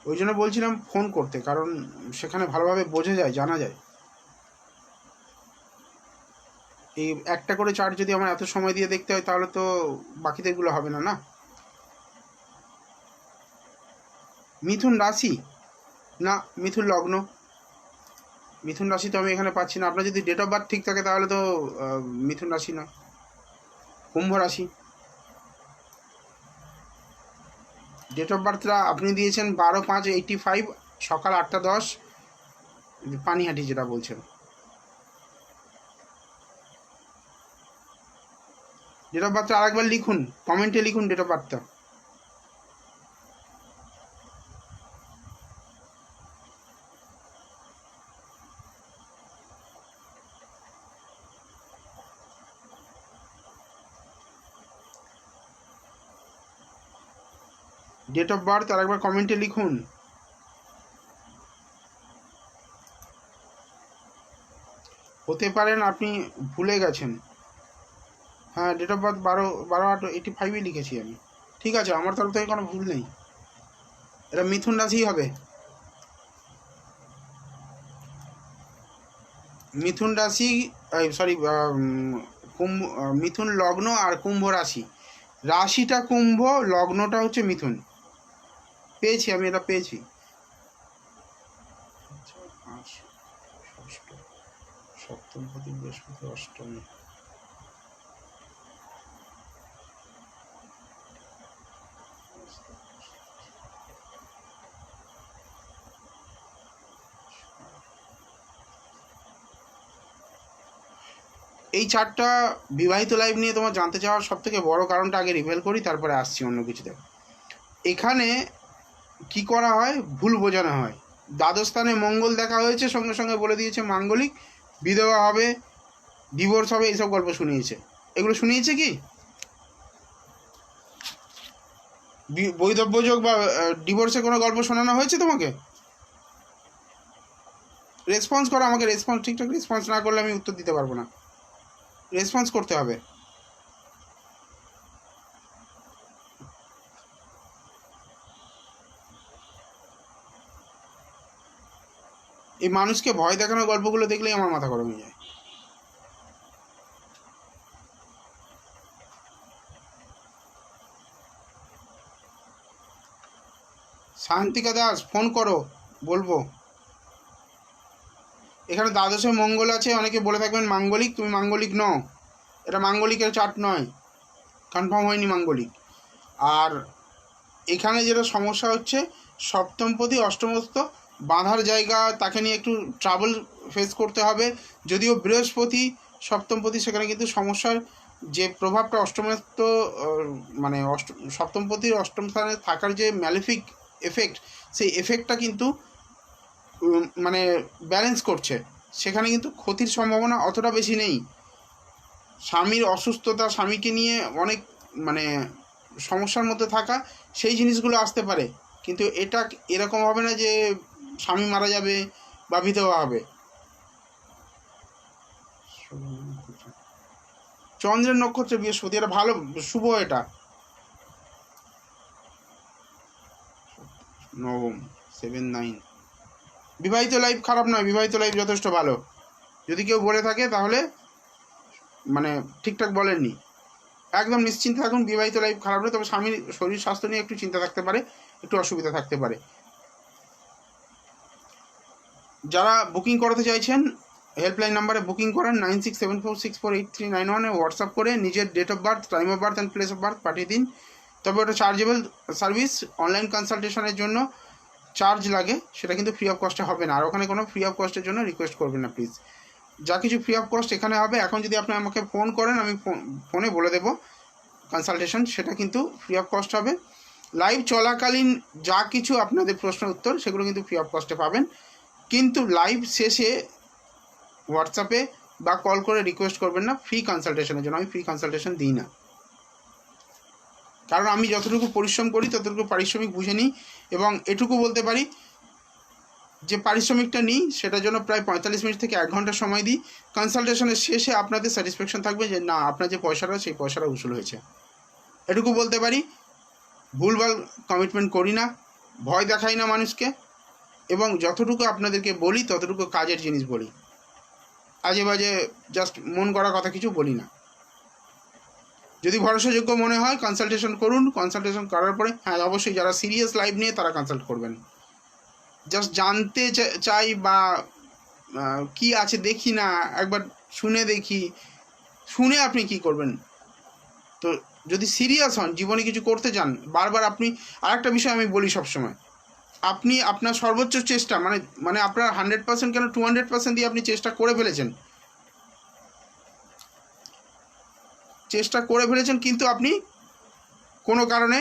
ওই জন্য বলছিলাম ফোন করতে, কারণ সেখানে ভালোভাবে বোঝা যায়, জানা যায়। এই একটা করে চার্ট যদি আমার এত সময় দিয়ে দেখতে হয়, তাহলে তো বাকিদেরগুলো হবে না, না? মিথুন রাশি না, মিথুন লগ্ন। মিথুন রাশি তো আমি এখানে পাচ্ছি না। আপনার যদি ডেট অফ বার্থ ঠিক থাকে তাহলে তো মিথুন রাশি নয়, কুম্ভ রাশি। ডেট অফ বার্থটা আপনি দিয়েছেন 12/5/85, সকাল 8:10, পানিহাটি যেটা বলছেন। ডেট অফ বার্থটা আরেকবার লিখুন, কমেন্টে লিখুন ডেট অফ বার্থটা। ডেট অফ বার্থ আর একবার কমেন্টে লিখুন। হতে পারেন আপনি ভুলে গেছেন। হ্যাঁ, ডেট অফ বার্থ 12/8/85 লিখেছি আমি। ঠিক আছে, আমার তরফ থেকে কোনো ভুল নেই। এটা মিথুন রাশি হবে। মিথুন রাশি, সরি, কুম্ভ, মিথুন লগ্ন আর কুম্ভ রাশি। রাশিটা কুম্ভ, লগ্নটা হচ্ছে মিথুন। পেয়েছি আমি, এটা পেয়েছি। সপ্তমপতি বৃহস্পতি অষ্টমী। এই চারটা বিবাহিত লাইফ নিয়ে তোমার জানতে চাওয়ার সব থেকে বড় কারণটা আগে রিভেল করি, তারপরে আসছি অন্য কিছুতে। এখানে কি করা হয়, ভুল বোঝানো হয়। দ্বাদশ স্থানে মঙ্গল দেখা হয়েছে, সঙ্গে সঙ্গে বলে দিয়েছে মাঙ্গলিক, বিধবা হবে, ডিভোর্স হবে, এইসব গল্প শুনিয়েছে। এগুলো শুনিয়েছে কি? বৈধব্যযোগ বা ডিভোর্সে কোনো গল্প শোনানো হয়েছে তোমাকে? রেসপন্স করো আমাকে। রেসপন্স, ঠিকঠাক রেসপন্স না করলে আমি উত্তর দিতে পারবো না। রেসপন্স করতে হবে। এই মানুষকে ভয় দেখানোর গল্পগুলো দেখলেই আমার মাথা গরম হয়ে যায়। শান্তিকা দাস, ফোন করো, বলবো। এখানে দ্বাদশে মঙ্গল আছে, অনেকে বলে থাকবেন মাঙ্গলিক। তুমি মাঙ্গলিক নও, এটা মাঙ্গলিকের চার্ট নয়, কনফার্ম হয়নি মাঙ্গলিক। আর এখানে যেটা সমস্যা হচ্ছে, সপ্তমপতি অষ্টমস্থ বাঁধার জায়গা, তাকে নিয়ে একটু ট্রাবল ফেস করতে হবে। যদিও বৃহস্পতি সপ্তমপতি, সেখানে কিন্তু সমস্যার যে প্রভাবটা অষ্টমস্থ, মানে সপ্তমপতির অষ্টম স্থানে থাকার যে ম্যালিফিক এফেক্ট, সেই এফেক্টটা কিন্তু মানে ব্যালেন্স করছে। সেখানে কিন্তু ক্ষতির সম্ভাবনা অতটা বেশি নেই। স্বামীর অসুস্থতা, স্বামীকে নিয়ে অনেক মানে সমস্যার মধ্যে থাকা, সেই জিনিসগুলো আসতে পারে। কিন্তু এটা এরকম হবে না যে স্বামী মারা যাবে বা বিধবা হবে। চন্দ্রের নক্ষত্রে বৃহস্পতি, এটা ভালো, শুভ। এটা নবম, 7-9। বিবাহিত লাইফ খারাপ নয়, বিবাহিত লাইফ যথেষ্ট ভালো। যদি কেউ বলে থাকে তাহলে মানে ঠিকঠাক বলেননি। একদম নিশ্চিন্তে থাকুন, বিবাহিত লাইফ খারাপ নয়। তবে স্বামীর শরীর স্বাস্থ্য নিয়ে একটু চিন্তা থাকতে পারে, একটু অসুবিধা থাকতে পারে। যারা বুকিং করাতে চাইছেন, হেল্পলাইন নাম্বারে বুকিং করেন 9674648391, হোয়াটসঅ্যাপ করে নিজের date of birth, time of birth and place of birth পাঠিয়ে দিন। তবে ওটা চার্জেবল সার্ভিস। অনলাইন কনসালটেশনের জন্য চার্জ লাগে, সেটা কিন্তু ফ্রি অফ কস্টে হবে না। আর ওখানে কোনো ফ্রি অফ কস্টের জন্য রিকোয়েস্ট করবেন না প্লিজ। যা কিছু ফ্রি অফ কস্ট এখানে হবে। এখন যদি আপনি আমাকে ফোন করেন, আমি ফোনে বলে দেবো কনসালটেশন, সেটা কিন্তু ফ্রি অফ কস্ট হবে। লাইভ চলাকালীন যা কিছু আপনাদের প্রশ্নের উত্তর, সেগুলো কিন্তু ফ্রি অফ কস্টে পাবেন। কিন্তু লাইভ শেষে হোয়াটসঅ্যাপে বা কল করে রিকোয়েস্ট করবেন না ফ্রি কনসালটেশনের জন্য। আমি ফ্রি কনসালটেশন দিই না, কারণ আমি যতটুকু পরিশ্রম করি ততটুকু পারিশ্রমিক বুঝে নিই। এবং এটুকু বলতে পারি যে পারিশ্রমিকটা নিই, সেটার জন্য প্রায় 45 মিনিট থেকে 1 ঘন্টা সময় দিই। কনসালটেশনের শেষে আপনাদের স্যাটিসফ্যাকশন থাকবে যে না, আপনার যে পয়সাটা, সেই পয়সাটা উসুল হয়েছে। এটুকু বলতে পারি। ভুলভাল কমিটমেন্ট করি না, ভয় দেখাই না মানুষকে, এবং যতটুকু আপনাদেরকে বলি ততটুকু কাজের জিনিস বলি। আজে বাজে জাস্ট মন করা কথা কিছু বলি না। যদি ভরসাযোগ্য মনে হয় কনসালটেশন করুন। কনসালটেশন করার পরে হ্যাঁ, অবশ্যই যারা সিরিয়াস লাইফ নিয়ে তারা কনসাল্ট করবেন। জাস্ট জানতে চাই বা কি আছে দেখি না, একবার শুনে দেখি। শুনে আপনি কি করবেন? তো যদি সিরিয়াস হন, জীবনে কিছু করতে চান, বারবার আপনি, আরেকটা বিষয় আমি বলি সবসময়, আপনি আপনার সর্বোচ্চ চেষ্টা, মানে আপনার 100% কেন 200% দিয়ে আপনি চেষ্টা করে ফেলেছেন, কিন্তু আপনি কোনো কারণে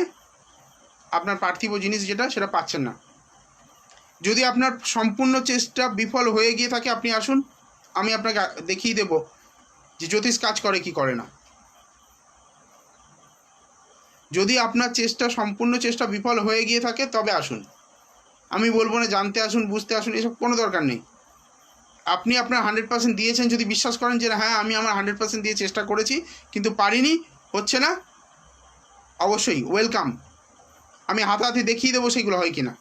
আপনার পার্থিব জিনিস যেটা, সেটা পাচ্ছেন না। যদি আপনার সম্পূর্ণ চেষ্টা বিফল হয়ে গিয়ে থাকে, আপনি আসুন, আমি আপনাকে দেখিয়ে দেব যে জ্যোতিষ কাজ করে কি করে না। যদি আপনার সম্পূর্ণ চেষ্টা বিফল হয়ে গিয়ে থাকে তবে আসুন। আমি বলবো না জানতে আসুন, বুঝতে আসুন, এসব কোনো দরকার নেই। আপনি আপনার 100% দিয়েছেন, যদি বিশ্বাস করেন যে হ্যাঁ আমি আমার 100% দিয়ে চেষ্টা করেছি কিন্তু পারিনি, হচ্ছে না, অবশ্যই ওয়েলকাম। আমি হাতাহাতি দেখিয়ে দেবো সেইগুলো হয় কিনা।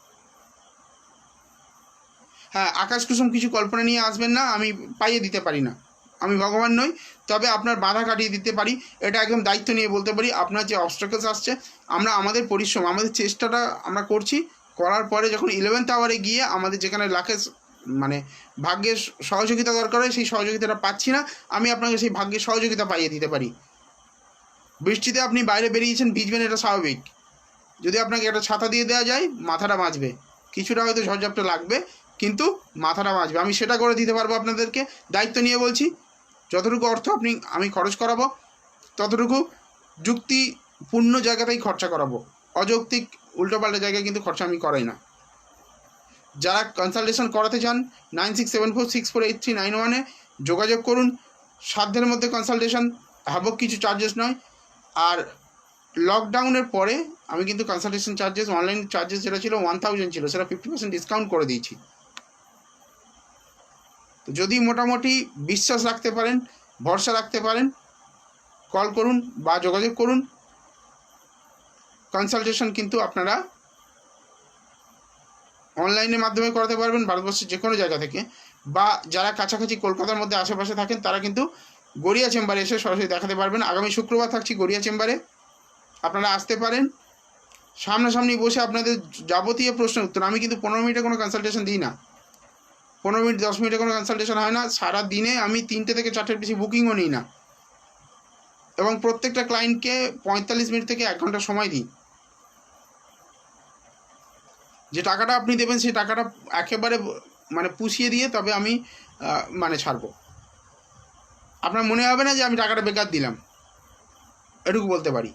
হ্যাঁ, আকাশ কুসুম কিছু কল্পনা নিয়ে আসবেন না, আমি পাইয়ে দিতে পারি না, আমি ভগবান নই। তবে আপনার বাধা কাটিয়ে দিতে পারি, এটা একদম দায়িত্ব নিয়ে বলতে পারি। আপনার যে অবস্ট্রাকলস আসছে, আমরা আমাদের পরিশ্রম, আমাদের চেষ্টাটা আমরা করছি, করার পরে যখন 11th আওয়ারে গিয়ে আমাদের যেখানে লাখের মানে ভাগ্যের সহযোগিতা দরকার হয়, সেই সহযোগিতাটা পাচ্ছি না, আমি আপনাকে সেই ভাগ্যের সহযোগিতা পাইয়ে দিতে পারি। বৃষ্টিতে আপনি বাইরে বেরিয়েছেন, ভিজবেন, এটা স্বাভাবিক। যদি আপনাকে একটা ছাতা দিয়ে দেওয়া যায়, মাথাটা বাঁচবে, কিছুটা হয়তো ঝড়ঝাপটা লাগবে কিন্তু মাথাটা বাঁচবে। আমি সেটা করে দিতে পারবো আপনাদেরকে, দায়িত্ব নিয়ে বলছি। যতটুকু অর্থ আমি খরচ করাবো, ততটুকু যুক্তিপূর্ণ জায়গাতেই খরচা করাবো, অযৌক্তিক উল্টোপাল্টা জায়গায় কিন্তু খরচা আমি করাই না। যারা কনসালটেশন করাতে চান 9674648391-এ যোগাযোগ করুন। সাধ্যের মধ্যে কনসালটেশন, হ্যাবক কিছু চার্জেস নয়। আর লকডাউনের পরে আমি কিন্তু কনসালটেশন চার্জেস, অনলাইন চার্জেস যেটা ছিল 1000 ছিল, সেটা 50% ডিসকাউন্ট করে দিয়েছি। তো যদি মোটামুটি বিশ্বাস রাখতে পারেন, ভরসা রাখতে পারেন, কল করুন বা যোগাযোগ করুন। কনসালটেশন কিন্তু আপনারা অনলাইনের মাধ্যমে করাতে পারবেন ভারতবর্ষের যে কোনো জায়গা থেকে, বা যারা কাছাকাছি কলকাতার মধ্যে আশেপাশে থাকেন তারা কিন্তু গড়িয়া চেম্বারে এসে সরাসরি দেখাতে পারবেন। আগামী শুক্রবার থাকছি গড়িয়া চেম্বারে, আপনারা আসতে পারেন। সামনাসামনি বসে আপনাদের যাবতীয় প্রশ্নের উত্তর, আমি কিন্তু 15 মিনিটে কোনো কনসালটেশন দিই না, 15 মিনিট 10 মিনিটে কোনো কনসালটেশন হয় না। সারা দিনে আমি 3টে থেকে 4টের বেশি বুকিংও নিই না, এবং প্রত্যেকটা ক্লায়েন্টকে 45 মিনিট থেকে 1 ঘন্টা সময় দিই। যে টাকাটা আপনি দেবেন সেই টাকাটা একেবারে পুষিয়ে দিয়ে তবে আমি ছাড়বো। আপনার মনে হবে না যে আমি টাকাটা বেকার দিলাম, এটুকু বলতে পারি।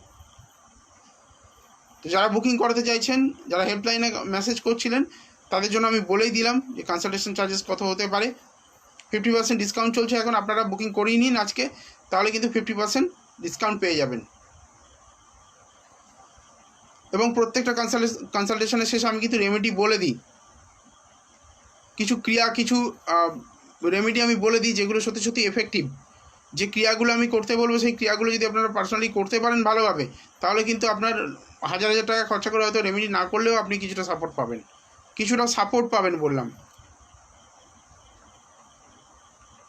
তো যারা বুকিং করাতে চাইছেন, যারা হেল্পলাইনে মেসেজ করছিলেন, তাদের জন্য আমি বলেই দিলাম যে কনসালটেশন চার্জেস কত হতে পারে। 50% ডিসকাউন্ট চলছে এখন, আপনারা বুকিং করিয়ে নিন আজকে, তাহলে কিন্তু 50% ডিসকাউন্ট পেয়ে যাবেন। এবং প্রত্যেকটা কনসালটেশনের শেষে আমি কিন্তু রেমেডি বলে দিই, কিছু ক্রিয়া, কিছু রেমেডি আমি বলে দিই যেগুলো সত্যি সত্যি এফেক্টিভ। যে ক্রিয়াগুলো আমি করতে বলবো, সেই ক্রিয়াগুলো যদি আপনারা পার্সোনালি করতে পারেন ভালোভাবে, তাহলে কিন্তু আপনার 1000 টাকা খরচা করে হয়তো রেমেডি না করলেও আপনি কিছুটা সাপোর্ট পাবেন, বললাম।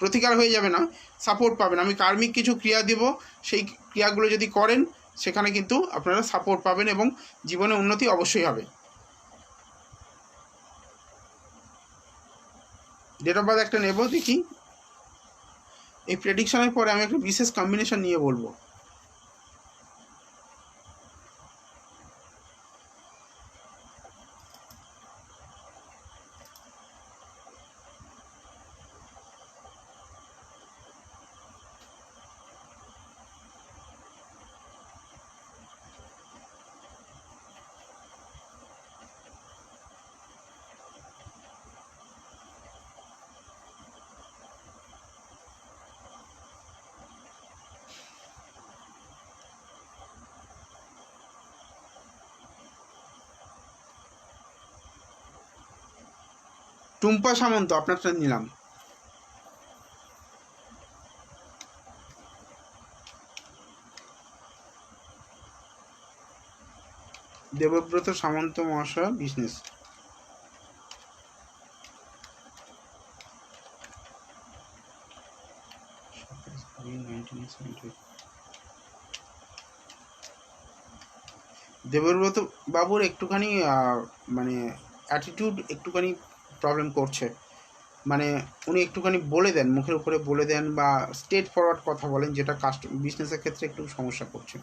প্রতিকার হয়ে যাবে না, সাপোর্ট পাবেন। আমি কার্মিক কিছু ক্রিয়া দেব, সেই ক্রিয়াগুলো যদি করেন সেখানে কিন্তু আপনারা সাপোর্ট পাবেন এবং জীবনে উন্নতি অবশ্যই হবে। ডেট অফ বার্থ একটা নেব, দেখি। এই প্রেডিকশনের পরে আমি একটা বিশেষ কম্বিনেশন নিয়ে বলবো। টুম্পা সামন্ত, আপনারটা নিলাম। দেবব্রত সামন্ত মহাশয়, বিজনেস। দেবব্রত বাবুর একটুখানি অ্যাটিটিউড একটুখানি প্রবলেম করছে, উনি একটুখানি বলে দেন, মুখের উপরে বলে দেন বা স্ট্রেট ফরওয়ার্ড কথা বলেন, যেটা বিজনেসের ক্ষেত্রে একটু সমস্যা করছে।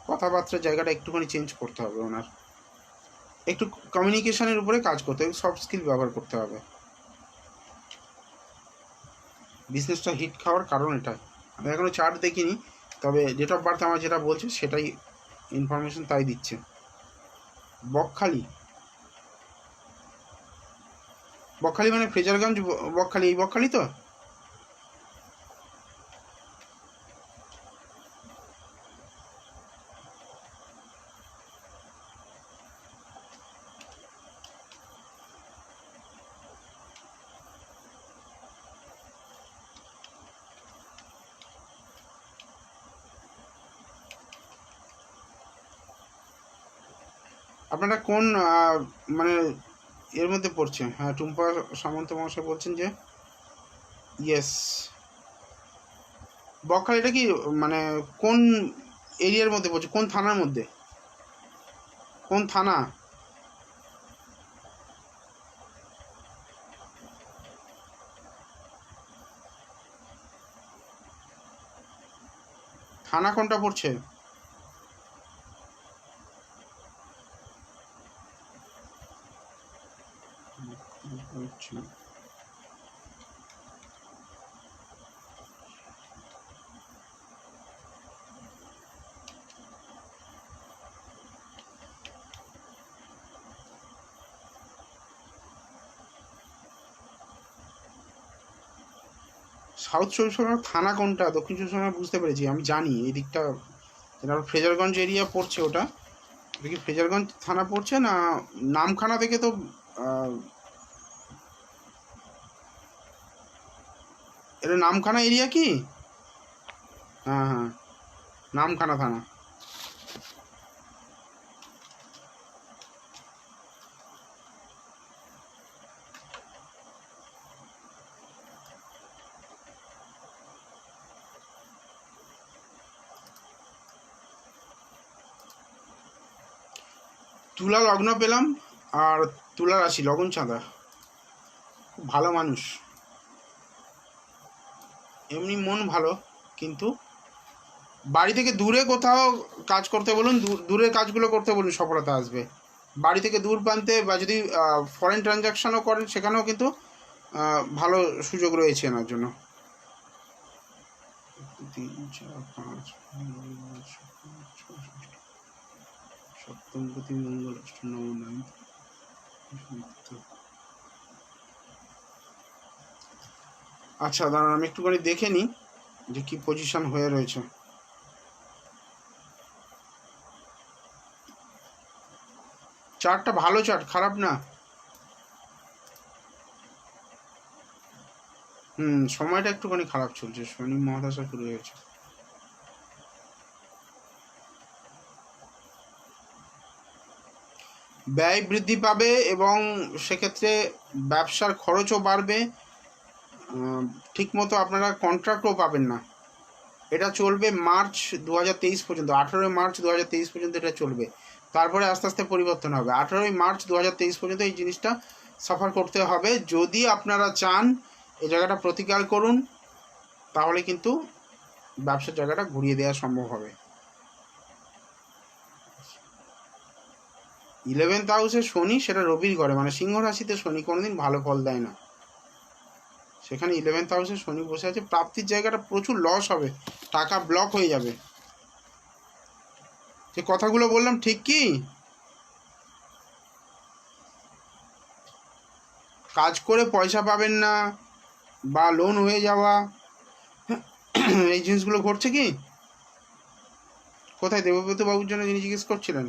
কথাবার্তার জায়গাটা একটুখানি চেঞ্জ করতে হবে, ওনার একটু কমিউনিকেশনের উপরে কাজ করতে হবে, সফট স্কিল ব্যবহার করতে হবে। বিজনেসটা হিট খাওয়ার কারণ এটাই। আমি এখনও চার্ট দেখিনি, তবে ডেট অফ বার্থ আমার যেটা বলছে সেটাই ইনফরমেশন, তাই দিচ্ছে। বকখালি ফ্রেজারগঞ্জ, বকখালি, এই বকখালি তো। আপনারা কোন মানে এর মধ্যে পড়ছে? হ্যাঁ, টুম্পা সামন্ত মহাশয় বলছেন যে ইয়েস। বকখালি এটা কি মানে কোন এরিয়ার মধ্যে পড়ছে, কোন থানার মধ্যে, কোন থানা? থানা কোনটা পড়ছে? সাউথ চব্বিশ পরগনা থানা কোনটা, দক্ষিণ চব্বিশ পরগনা বুঝতে পেরেছি, আমি জানি এই দিকটা। যেটা ফ্রেজারগঞ্জ এরিয়া পড়ছে, ওটা কি ফ্রেজারগঞ্জ থানা পড়ছে না? নামখানা থেকে তো এটা নামখানা এরিয়া কি? হ্যাঁ হ্যাঁ, নামখানা থানা। তুলা লগ্ন পেলাম, আর তুলা রাশি লগন চাঁদা। খুব ভালো মানুষ, এমনি মন ভালো, কিন্তু বাড়ি থেকে দূরে কোথাও কাজ করতে বলুন, দূরের কাজগুলো করতে বলুন, সফলতা আসবে। বাড়ি থেকে দূর প্রান্তে, বা যদি ফরেন ট্রানজ্যাকশনও করেন সেখানেও কিন্তু ভালো সুযোগ রয়েছে এনার জন্য। 3 4 5 সপ্তম গতি মঙ্গল, অষ্টম নবম নাম। আচ্ছা দাঁড়ান, আমি একটুখানি দেখে নিই যে কি পজিশন হয়ে রয়েছে। চার্টটা ভালো চার্ট, খারাপ না। সময়টা একটুখানি খারাপ চলছে, শনি মহাদশা শুরু হয়েছে। ব্যয় বৃদ্ধি পাবে এবং সেক্ষেত্রে ব্যবসার খরচও বাড়বে। ঠিকমতো আপনারা কন্ট্রাক্টও পাবেন না। এটা চলবে মার্চ 2023 পর্যন্ত, 18 মার্চ 2023 পর্যন্ত এটা চলবে। তারপরে আস্তে আস্তে পরিবর্তন হবে। 18 মার্চ 2023 পর্যন্ত এই জিনিসটা সাফার করতে হবে। যদি আপনারা চান এই জায়গাটা প্রতিকার করুন, তাহলে কিন্তু ব্যবসার জায়গাটা ঘুরিয়ে দেওয়া সম্ভব হবে। 11th হাউসে শনি, সেটা রবির ঘরে, মানে সিংহ রাশিতে শনি কোনোদিন ভালো ফল দেয় না। সেখানে 11th হাউসে শনি বসে আছে, প্রাপ্তির জায়গাটা প্রচুর লস হবে, টাকা ব্লক হয়ে যাবে। যে কথাগুলো বললাম ঠিক কি? কাজ করে পয়সা পাবেন না, বা লোন হয়ে যাওয়া, এই জিনিসগুলো ঘটছে কি? কোথায় দেবব্রত বাবুর জন্য যিনি জিজ্ঞেস করছিলেন?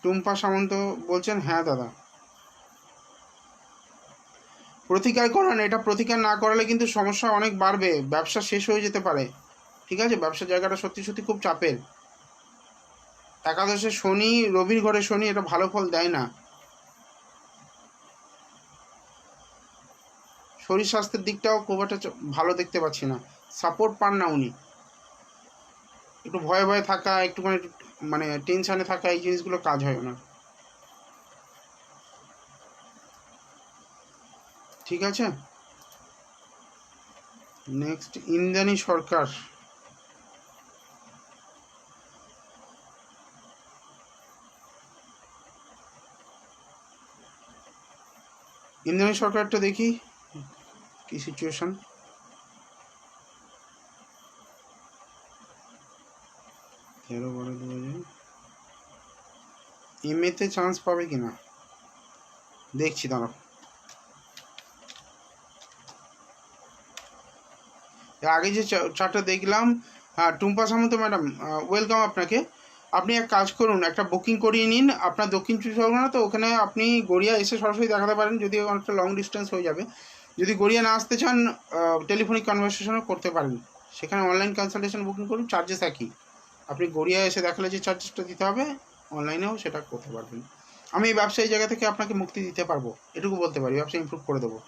টুম্পা সামন্ত বলছেন হ্যাঁ দাদা, প্রতিকার করান। এটা প্রতিকার না করালে কিন্তু সমস্যা অনেক বাড়বে, ব্যবসা শেষ হয়ে যেতে পারে। ঠিক আছে, ব্যবসার জায়গাটা সত্যি সত্যি খুব চাপের। একাদশে শনি, রবির ঘরে শনি, এটা ভালো ফল দেয় না। শরীর স্বাস্থ্যের দিকটাও খুব একটা ভালো দেখতে পাচ্ছি না, সাপোর্ট পান না উনি। একটু ভয়ে ভয়ে থাকা, একটুখানি মানে টেনশানে থাকা, এই জিনিসগুলো কাজ হয় ওনার। ঠিক আছে, নেক্সট ইন্দ্রাণী সরকার। ইন্দ্রাণী সরকারটা দেখি কি সিচুয়েশন। এমএতে চান্স পাবে কিনা দেখছি, দাঁড়াও। আগে যে চারটা দেখলাম, হ্যাঁ টুম্পা সামন্ত ম্যাডাম, ওয়েলকাম আপনাকে। আপনি এক কাজ করুন, একটা বুকিং করিয়ে নিন। আপনার দক্ষিণ চব্বিশ পরগনা তো, ওখানে আপনি গড়িয়া এসে সরাসরি দেখাতে পারেন, যদি অনেকটা লং ডিস্টেন্স হয়ে যাবে। যদি গড়িয়া না আসতে চান, টেলিফোনিক কনভারসেশনও করতে পারেন, সেখানে অনলাইন কনসালটেশন বুকিং করুন, চার্জেস একই। আপনি গড়িয়া এসে দেখালে যে চার্জেসটা দিতে হবে, অনলাইনেও সেটা করতে পারবেন। আমি এই ব্যবসায়ী জায়গা থেকে আপনাকে মুক্তি দিতে পারবো, এটুকু বলতে পারি, ব্যবসা ইমপ্রুভ করে দেবো।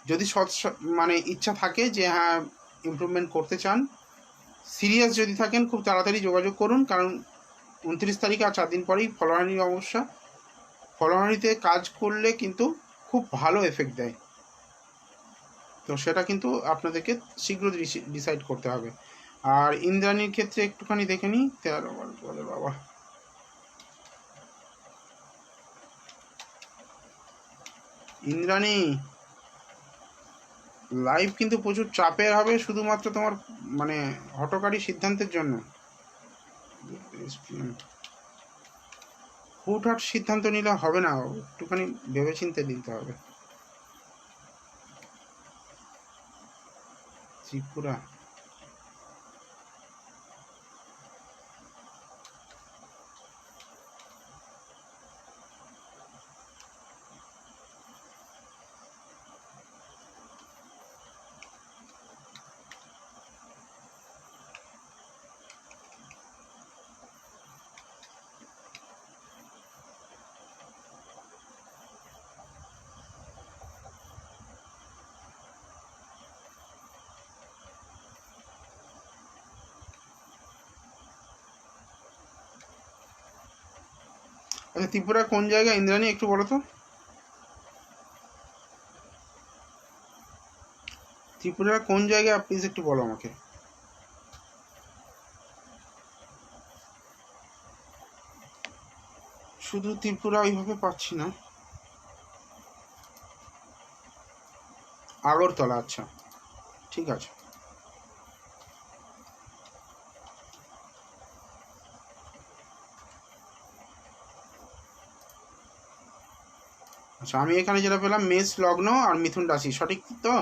যদি মানে ইচ্ছা থাকে যে হ্যাঁ ইমপ্রুভমেন্ট করতে চান, সিরিয়াস যদি থাকেন, খুব তাড়াতাড়ি যোগাযোগ করুন, কারণ 29 তারিখে আর 4 দিন পরেই ফলহানির অবস্থা। ফলহানিতে কাজ করলে কিন্তু খুব ভালো এফেক্ট দেয়, তো সেটা কিন্তু আপনাদেরকে শীঘ্র ডিসাইড করতে হবে। আর ইন্দ্রাণীর ক্ষেত্রে একটুখানি দেখে নিই, 13 বলে বাবা, ইন্দ্রাণী লাইফ কিন্তু প্রচুর চাপের হবে, শুধুমাত্র তোমার মানে হঠকারী সিদ্ধান্তের জন্য। হুটহাট সিদ্ধান্ত নিলে হবে না, একটুখানি ভেবেচিন্তে নিতে হবে। ত্রিপুরা আচ্ছা, ত্রিপুরা কোন জায়গা ইন্দ্রাণী একটু বলো তো? ত্রিপুরার কোন জায়গায় প্লিজ একটু বলো আমাকে। শুধু ত্রিপুরা ওইভাবে পাচ্ছি না। আগরতলা, আচ্ছা ঠিক আছে। আচ্ছা, আমি এখানে যেটা পেলাম মেষ লগ্ন আর মিথুন রাশি, সঠিক তো?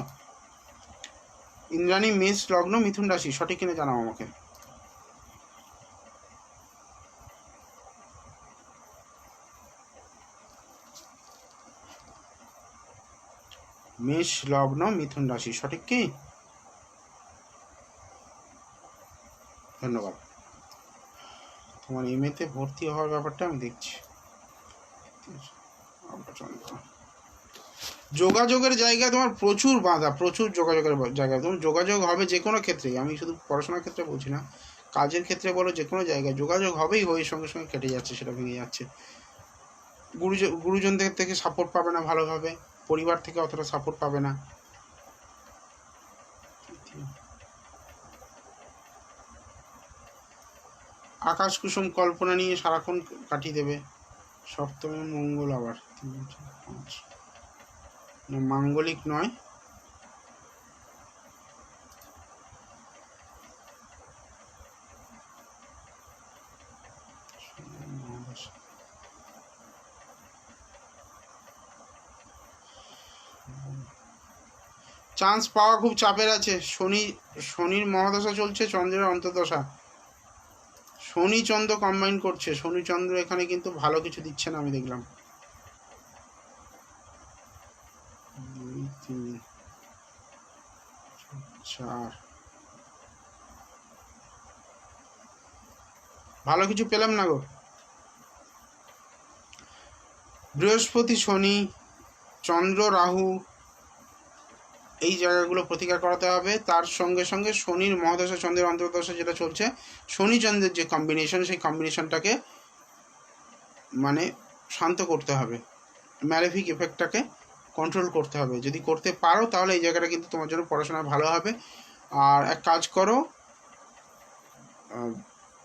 ইন্দ্রাণী মেষ লগ্ন মিথুন রাশি, সঠিক কিনা জানাও আমাকে। মেষ লগ্ন মিথুন রাশি, সঠিক কি? ধন্যবাদ। তোমার এমএতে ভর্তি হওয়ার ব্যাপারটা আমি দেখছি। যোগাযোগের জায়গায় তোমার প্রচুর বাধা, প্রচুর যোগাযোগের জায়গায় তোমার যোগাযোগ হবে যে কোনো ক্ষেত্রেই, আমি শুধু পড়াশোনার ক্ষেত্রে বলছি না, কাজের ক্ষেত্রে বলো, যে কোনো জায়গায় যোগাযোগ হবেই, হয়ে সঙ্গে সঙ্গে কেটে যাচ্ছে, সেটা ভেঙে যাচ্ছে। গুরুজনদের থেকে সাপোর্ট পাবে না ভালোভাবে, পরিবার থেকে অতটা সাপোর্ট পাবে না। আকাশ কুসুম কল্পনা নিয়ে সারাক্ষণ কাটিয়ে দেবে। সপ্তমী মঙ্গল আবার 3 4 5, মাঙ্গলিক নয়, চান্স পাওয়া খুব চাপের আছে। শনির মহাদশা চলছে, চন্দ্রের অন্তর্দশা, শনি চন্দ্র কম্বাইন করছে, শনি চন্দ্র এখানে কিন্তু ভালো কিছু দিচ্ছে না, আমি দেখলাম। 2 3 4, ভালো কিছু পেলাম না গো। বৃহস্পতি শনি চন্দ্র রাহু এই জায়গাগুলো প্রতিকার করাতে হবে। তার সঙ্গে সঙ্গে শনির মহাদশা চন্দ্রের অন্তর্দশা যেটা চলছে, শনি চন্দ্রের যে কম্বিনেশন, সেই কম্বিনেশনটাকে মানে শান্ত করতে হবে, ম্যালেফিক এফেক্টটাকে কন্ট্রোল করতে হবে। যদি করতে পারো তাহলে এই জায়গাটা কিন্তু তোমার জন্য পড়াশোনা ভালো হবে। আর এক কাজ করো,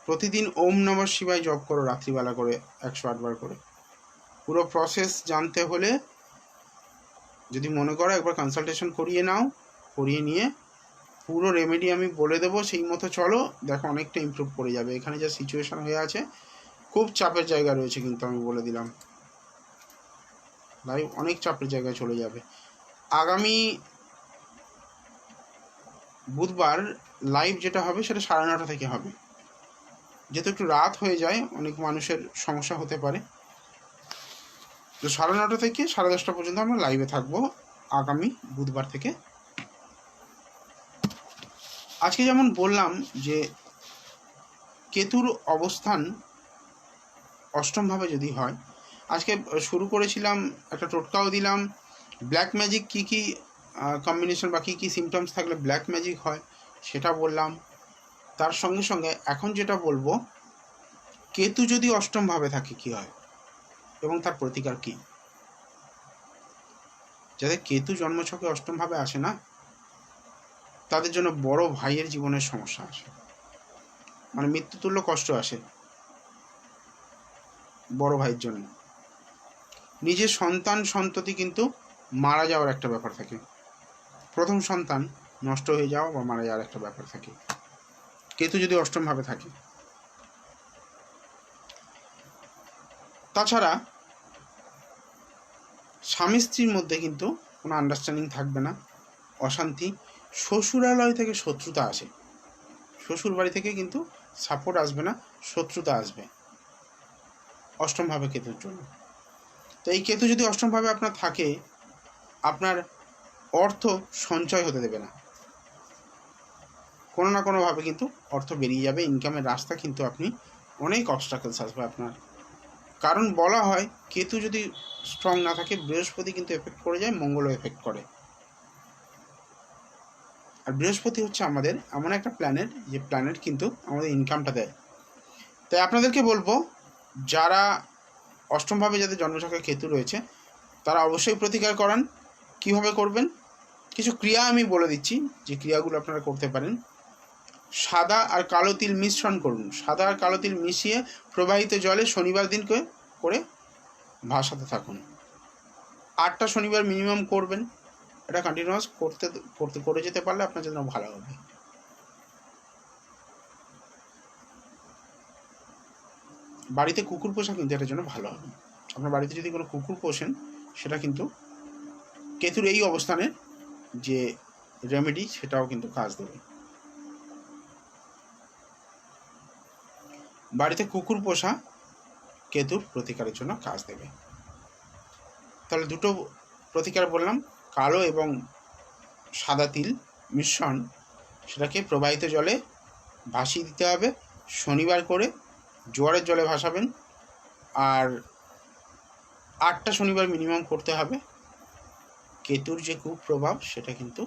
প্রতিদিন ওম নমঃ শিবায় জপ করো রাত্রিবেলা করে 108 বার করে। পুরো প্রসেস জানতে হলে যদি মনে করো একবার কনসালটেশন করিয়ে নাও, করিয়ে নিয়ে পুরো রেমেডি আমি বলে দেবো, সেই মতো চলো, দেখো অনেকটা ইমপ্রুভ করে যাবে। এখানে যা সিচুয়েশন হয়ে আছে, খুব চাপের জায়গা রয়েছে, কিন্তু আমি বলে দিলাম লাইভ অনেক চাপের জায়গায় চলে যাবে। আগামী বুধবার লাইভ যেটা হবে সেটা 9:30 থেকে হবে, যেহেতু একটু রাত হয়ে যায়, অনেক মানুষের সমস্যা হতে পারে, তো 9:30 থেকে 10:30 পর্যন্ত আমরা লাইভে থাকবো আগামী বুধবার থেকে। আজকে যেমন বললাম যে কেতুর অবস্থান অষ্টমভাবে যদি হয়, আজকে শুরু করেছিলাম, একটা টোটকাও দিলাম, ব্ল্যাক ম্যাজিক কী কী কম্বিনেশন বা কী কী সিমটমস থাকলে ব্ল্যাক ম্যাজিক হয় সেটা বললাম। তার সঙ্গে সঙ্গে এখন যেটা বলবো, কেতু যদি অষ্টমভাবে থাকে কী হয় এবং তার প্রতিকার কী। যাদের কেতু জন্মছকে অষ্টমভাবে আসে না, তাদের জন্য বড় ভাইয়ের জীবনের সমস্যা আসে, মানে মৃত্যুতুল্য কষ্ট আসে বড় ভাইয়ের জন্য। নিজের সন্তান সন্ততি কিন্তু মারা যাওয়ার একটা ব্যাপার থাকে, প্রথম সন্তান নষ্ট হয়ে যাওয়া বা মারা যাওয়ার একটা ব্যাপার থাকে কেতু যদি অষ্টমভাবে থাকে। তাছাড়া স্বামী স্ত্রীর মধ্যে কিন্তু কোনো আন্ডারস্ট্যান্ডিং থাকবে না, অশান্তি, শ্বশুরালয় থেকে শত্রুতা আসে, শ্বশুর বাড়ি থেকে কিন্তু সাপোর্ট আসবে না, শত্রুতা আসবে অষ্টমভাবে কেতুর জন্য। তো এই কেতু যদি অষ্টমভাবে আপনার থাকে, আপনার অর্থ সঞ্চয় হতে দেবে না, কোনো না কোনোভাবে কিন্তু অর্থ বেরিয়ে যাবে, ইনকামের রাস্তা কিন্তু আপনি অনেক অবস্ট্রাকলস আসবে আপনার। কারণ বলা হয় কেতু যদি স্ট্রং না থাকে, বৃহস্পতি কিন্তু এফেক্ট করে যায়, মঙ্গলও এফেক্ট করে। আর বৃহস্পতি হচ্ছে আমাদের এমন একটা প্ল্যানেট, যে প্ল্যানেট কিন্তু আমাদের ইনকামটা দেয়। তাই আপনাদেরকে বলবো, যারা অষ্টমভাবে যাদের জন্মছকে কেতু রয়েছে, তারা অবশ্যই প্রতিকার করান। কিভাবে করবেন, কিছু ক্রিয়া আমি বলে দিচ্ছি, যে ক্রিয়াগুলো আপনারা করতে পারেন। সাদা আর কালো তিল মিশ্রণ করুন, সাদা আর কালো তিল মিশিয়ে প্রবাহিত জলে শনিবার দিন করে ভাসাতে থাকুন। 8টা শনিবার মিনিমাম করবেন, এটা কন্টিনিউয়াস করে যেতে পারলে আপনার জন্য ভালো হবে। বাড়িতে কুকুর পোষা কিন্তু এটার জন্য ভালো হবে। আপনার বাড়িতে যদি কোনো কুকুর পোষেন, সেটা কিন্তু কেতুর এই অবস্থানের যে রেমেডি, সেটাও কিন্তু কাজ দেবে। বাড়িতে কুকুর পোষা কেতুর প্রতিকারের জন্য কাজ দেবে। তাহলে দুটো প্রতিকার বললাম, কালো এবং সাদা তিল মিশ্রণ, সেটাকে প্রবাহিত জলে ভাসিয়ে দিতে হবে, শনিবার করে জোয়ারের জলে ভাসাবেন, আর 8টা শনিবার মিনিমাম করতে হবে। কেতুর যে কুপ্রভাব সেটা কিন্তু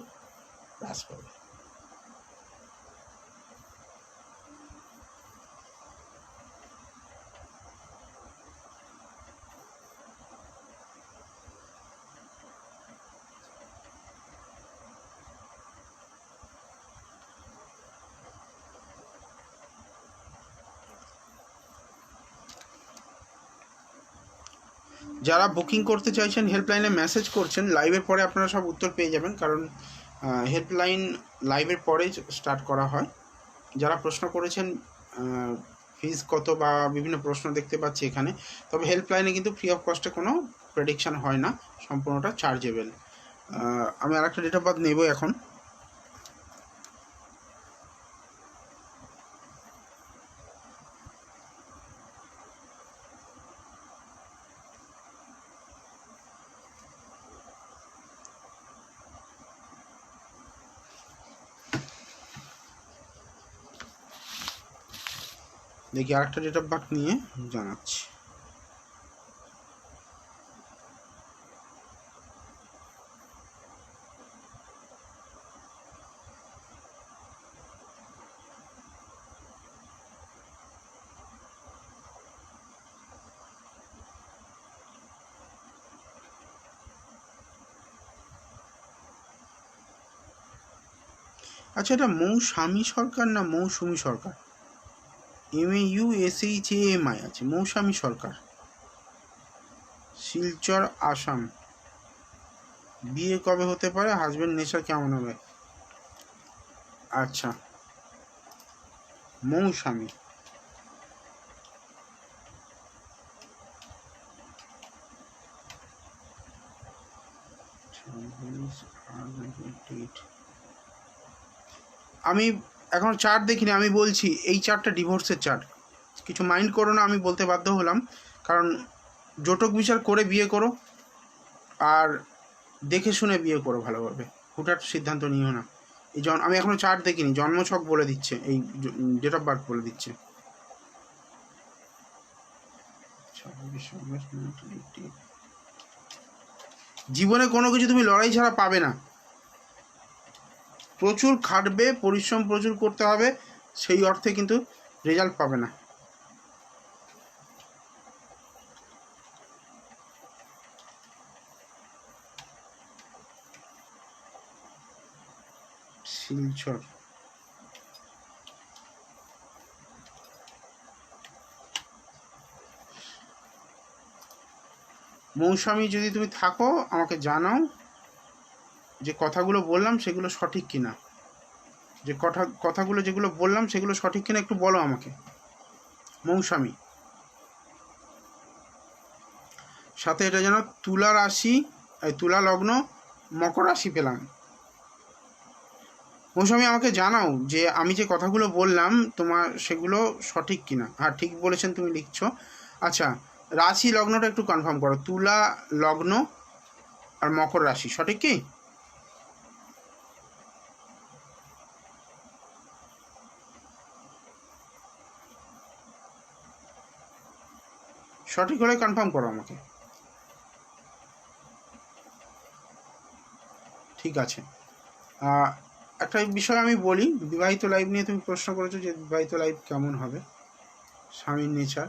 হ্রাস পাবে। যারা বুকিং করতে চাইছেন, হেল্পলাইনে মেসেজ করছেন, লাইভের পরে আপনারা সব উত্তর পেয়ে যাবেন, কারণ হেল্পলাইন লাইভের পরে স্টার্ট করা হয়। যারা প্রশ্ন করেছেন ফিজ কত বা বিভিন্ন প্রশ্ন দেখতে পাচ্ছি এখানে, তবে হেল্পলাইনে কিন্তু ফ্রি অফ কস্টে কোনো প্রেডিকশান হয় না, সম্পূর্ণটা চার্জেবল। আমি আর একটা ডেট অফ বার্থ নেব এখন। দেখি আরেকটা ডেট অফ বার্থ নিয়ে জানাচ্ছি। আচ্ছা, এটা মৌস্বামী সরকার না মৌসুমী সরকার? MAUSHAMI আছে, মৌস্বামী সরকার, শিলচর, আসাম। বিয়ে কবে হতে পারে, হাজবেন্ড নেচার কেমন হবে? আচ্ছা, মৌস্বামী। আমি এখন চার্ট দেখিনি, আমি বলছি এই চার্টটা ডিভোর্সের চার্ট, কিছু মাইন্ড করো না, আমি বলতে বাধ্য হলাম, কারণ জটক বিচার করে বিয়ে করো, আর দেখে শুনে বিয়ে করো ভালোভাবে, হুটহাট সিদ্ধান্ত নিও না। এই আমি এখনো চার্ট দেখিনি, জন্মছক বলে দিচ্ছে, এই ডেট অফ বার্থ বলে দিচ্ছে। জীবনে কোনো কিছু তুমি লড়াই ছাড়া পাবে না, প্রচুর খাটবে, পরিশ্রম প্রচুর করতে হবে, সেই অর্থে কিন্তু রেজাল্ট পাবে না। শিলচর, মৌসুমী যদি তুমি থাকো আমাকে জানাও যে কথাগুলো বললাম সেগুলো সঠিক কিনা, যে কথাগুলো যেগুলো বললাম সেগুলো সঠিক কিনা একটু বলো আমাকে। মৌসুমী, সাথে এটা যেন তুলা রাশি, তুলা লগ্ন, মকর রাশি পেলাম। মৌসুমী আমাকে জানাও যে আমি যে কথাগুলো বললাম তোমার সেগুলো সঠিক কিনা। হ্যাঁ ঠিক বলেছেন, তুমি লিখছো। আচ্ছা, রাশি লগ্নটা একটু কনফার্ম করো, তুলা লগ্ন আর মকর রাশি, সঠিক কি? সঠিক হলে কনফার্ম করো আমাকে। ঠিক আছে, একটা বিষয় আমি বলি, বিবাহিত লাইফ নিয়ে তুমি প্রশ্ন করেছো যে বিবাহিত লাইফ কেমন হবে, স্বামীর নেচার।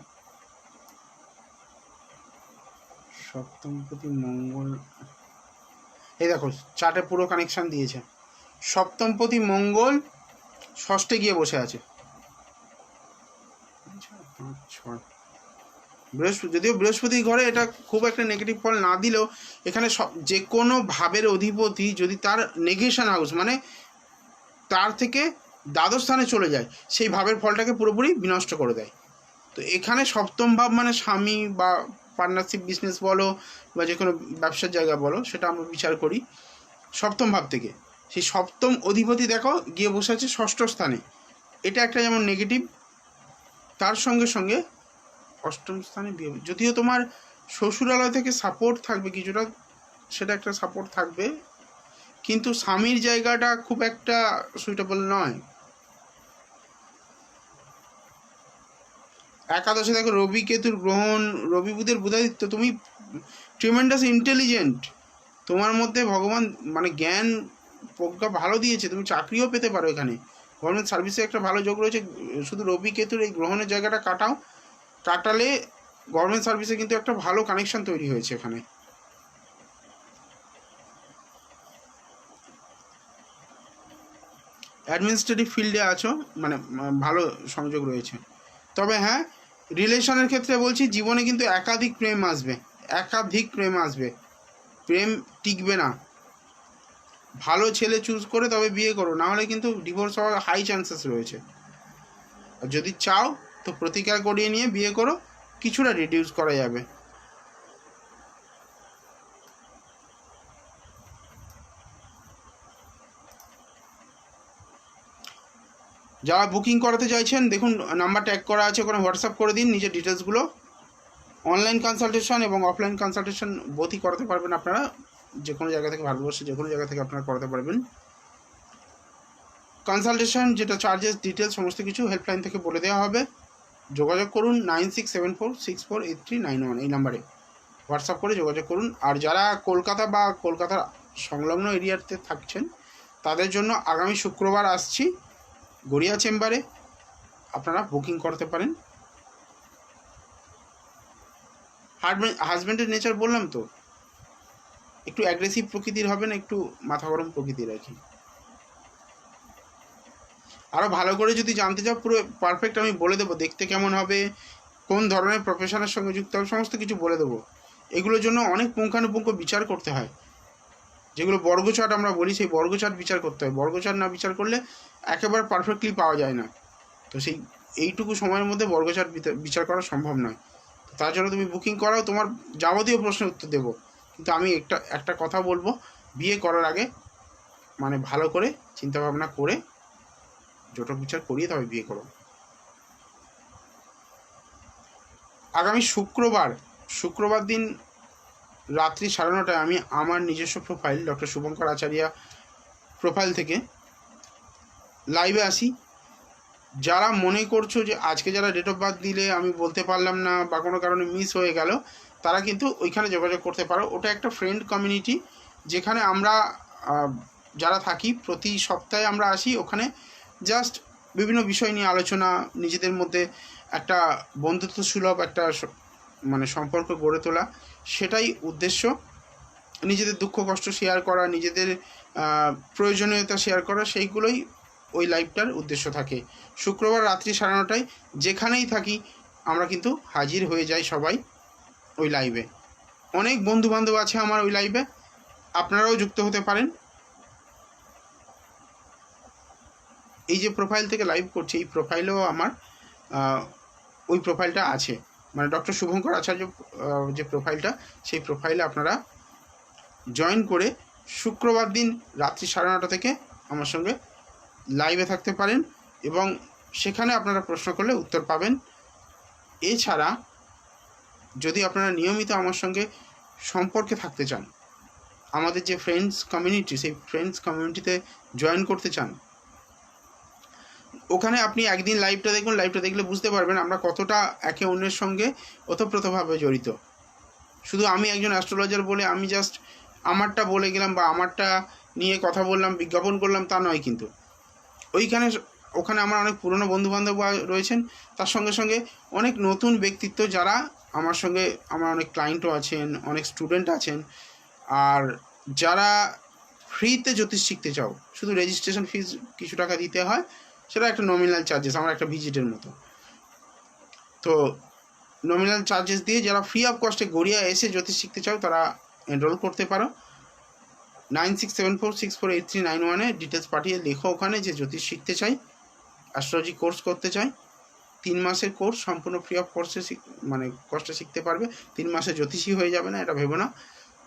সপ্তমপতি মঙ্গল, এই দেখো চার্টে পুরো কানেকশন দিয়েছে। সপ্তমপতি মঙ্গল ষষ্ঠে গিয়ে বসে আছে। বৃহস্পতি, যদিও বৃহস্পতি ঘরে এটা খুব একটা নেগেটিভ ফল না দিলেও এখানে যে কোনো ভাবের অধিপতি যদি তার নেগেশন হাউস মানে তার থেকে দ্বাদশ স্থানে চলে যায়, সেই ভাবের ফলটাকে পুরোপুরি বিনষ্ট করে দেয়। তো এখানে সপ্তম ভাব মানে স্বামী বা পার্টনারশিপ বিজনেস বলো বা যে কোনো ব্যবসার জায়গা বলো, সেটা আমরা বিচার করি সপ্তম ভাব থেকে। সেই সপ্তম অধিপতি দেখো গিয়ে বসে আছে ষষ্ঠ স্থানে, এটা একটা যেমন নেগেটিভ। তার সঙ্গে সঙ্গে অষ্টম স্থানে বিয়ে, যদিও তোমার শ্বশুরালয় থেকে সাপোর্ট থাকবে কিছুটা, সেটা একটা সাপোর্ট থাকবে, কিন্তু স্বামীর জায়গাটা খুব একটা সুইটেবল নয়। একাদশে দেখো রবি কেতুর গ্রহণ, রবি বুধের বুধাদিত্য, তুমি ট্রিমেন্ডাস ইন্টেলিজেন্ট, তোমার মধ্যে ভগবান মানে জ্ঞান প্রজ্ঞা ভালো দিয়েছে, তুমি চাকরিও পেতে পারো এখানে, গভর্নমেন্ট সার্ভিসে একটা ভালো যোগ রয়েছে। শুধু রবি কেতুর এই গ্রহণের জায়গাটা কাটালে গভর্নমেন্ট সার্ভিসে কিন্তু একটা ভালো কানেকশন তৈরি হয়েছে এখানে। অ্যাডমিনিস্ট্রেটিভ ফিল্ডে আছো মানে ভালো সংযোগ রয়েছে। তবে হ্যাঁ, রিলেশনের ক্ষেত্রে বলছি জীবনে কিন্তু একাধিক প্রেম আসবে, প্রেম টিকবে না। ভালো ছেলে চুজ করে তবে বিয়ে করো, না হলে কিন্তু ডিভোর্স হওয়ার হাই চান্সেস রয়েছে। আর যদি চাও তো প্রতিকার করিয়ে নিয়ে বিয়ে করো, কিছুটা রিডিউস করা যাবে। যারা বুকিং করাতে চাইছেন দেখুন নাম্বার ট্যাগ করা আছে, ওখানে হোয়াটসঅ্যাপ করে দিন নিজের ডিটেলসগুলো। অনলাইন কনসালটেশন এবং অফলাইন কনসালটেশন বোথই করাতে পারবেন আপনারা, যে কোনো জায়গা থেকে, ভারতবর্ষে যে কোনো জায়গা থেকে আপনারা করাতে পারবেন। কনসালটেশন যেটা চার্জেস ডিটেলস সমস্ত কিছু হেল্পলাইন থেকে বলে দেওয়া হবে। যোগাযোগ করুন 9674648391 এই নাম্বারে হোয়াটসঅ্যাপ করে যোগাযোগ করুন। আর যারা কলকাতা বা কলকাতার সংলগ্ন এরিয়াতে থাকছেন তাদের জন্য আগামী শুক্রবার আসছি গড়িয়া চেম্বারে, আপনারা বুকিং করতে পারেন। হাজব্যান্ডের নেচার বললাম তো, একটু অ্যাগ্রেসিভ প্রকৃতির হবে না, একটু মাথা গরম প্রকৃতির আর কি। আরও ভালো করে যদি জানতে চাও পুরো পারফেক্ট আমি বলে দেবো দেখতে কেমন হবে, কোন ধরনের প্রফেশনের সঙ্গে যুক্ত হবে, সমস্ত কিছু বলে দেবো। এগুলোর জন্য অনেক পুঙ্খানুপুঙ্খ বিচার করতে হয়, যেগুলো বর্গচার্ট আমরা বলি, সেই বর্গচার্ট বিচার করতে হয়। বর্গচার্ট না বিচার করলে একেবারে পারফেক্টলি পাওয়া যায় না। তো সেই এইটুকু সময়ের মধ্যে বর্গচার্ট বিচার করা সম্ভব নয়। তার জন্য তুমি বুকিং করাও, তোমার যাবতীয় প্রশ্নের উত্তর দেবো। কিন্তু আমি একটা কথা বলবো, বিয়ে করার আগে মানে ভালো করে চিন্তাভাবনা করে জটক বিচার করিয়ে তবে বিয়ে করো। আগামী শুক্রবার দিন রাত্রি 9:30টায় আমি আমার নিজস্ব profile doctor Shubhankar Acharya profile থেকে লাইভে আসি। যারা মনে করছো যে আজকে যারা ডেট অফ বার্থ দিলে আমি বলতে পারলাম না বা কোনো কারণে মিস হয়ে গেল, তারা কিন্তু ওইখানে যোগাযোগ করতে পারো। ওটা একটা ফ্রেন্ড কমিউনিটি, যেখানে আমরা যারা থাকি প্রতি সপ্তাহে আমরা আসি। ওখানে জাস্ট বিভিন্ন বিষয় নিয়ে আলোচনা, নিজেদের মধ্যে একটা বন্ধুত্ব সুলভ একটা মানে সম্পর্ক গড়ে তোলা, সেটাই উদ্দেশ্য। নিজেদের দুঃখ কষ্ট শেয়ার করা, নিজেদের প্রয়োজনীয়তা শেয়ার করা, সেইগুলোই ওই লাইভটার উদ্দেশ্য থাকে। শুক্রবার রাত্রি 9:30টায় যেখানেই থাকি আমরা কিন্তু হাজির হয়ে যাই সবাই ওই লাইভে। অনেক বন্ধুবান্ধব আছে আমার ওই লাইভে, আপনারাও যুক্ত হতে পারেন। এই যে প্রোফাইল থেকে লাইভ করছি, এই প্রোফাইলেও আমার ওই প্রোফাইলটা আছে, মানে ডক্টর শুভঙ্কর আচার্য যে প্রোফাইলটা, সেই প্রোফাইলে আপনারা জয়েন করে শুক্রবার দিন রাত্রি 9:30 থেকে আমার সঙ্গে লাইভে থাকতে পারেন এবং সেখানে আপনারা প্রশ্ন করলে উত্তর পাবেন। এছাড়া যদি আপনারা নিয়মিত আমার সঙ্গে সম্পর্কে থাকতে চান, আমাদের যে ফ্রেন্ডস কমিউনিটি, সেই ফ্রেন্ডস কমিউনিটিতে জয়েন করতে চান, ওখানে আপনি একদিন লাইভটা দেখুন। লাইভটা দেখলে বুঝতে পারবেন আমরা কতটা একে অন্যের সঙ্গে ওতপ্রোতভাবে জড়িত। শুধু আমি একজন অ্যাস্ট্রোলজার বলে আমি জাস্ট আমারটা বলে গেলাম বা আমারটা নিয়ে কথা বললাম, বিজ্ঞাপন করলাম, তা নয়। কিন্তু ওখানে আমার অনেক পুরনো বন্ধুবান্ধব রয়েছেন, তার সঙ্গে সঙ্গে অনেক নতুন ব্যক্তিত্ব যারা আমার সঙ্গে, আমার অনেক ক্লায়েন্টও আছেন, অনেক স্টুডেন্ট আছেন। আর যারা ফ্রিতে জ্যোতিষ শিখতে চাও, শুধু রেজিস্ট্রেশন ফিজ কিছু টাকা দিতে হয়, সেটা একটা নমিনাল চার্জেস, আমার একটা ভিজিটের মতো। তো নমিনাল চার্জেস দিয়ে যারা ফ্রি অফ কস্টে গড়িয়া এসে জ্যোতিষ শিখতে চাও, তারা এনরোল করতে পারো। 9674648391 ডিটেলস পাঠিয়ে লেখো ওখানে যে জ্যোতিষ শিখতে চাই, অ্যাস্ট্রোলজি কোর্স করতে চাই। 3 মাসের কোর্স, সম্পূর্ণ ফ্রি অফ কোর্সে মানে কষ্টে শিখতে পারবে। 3 মাসে জ্যোতিষী হয়ে যাবে না, এটা ভেবো না।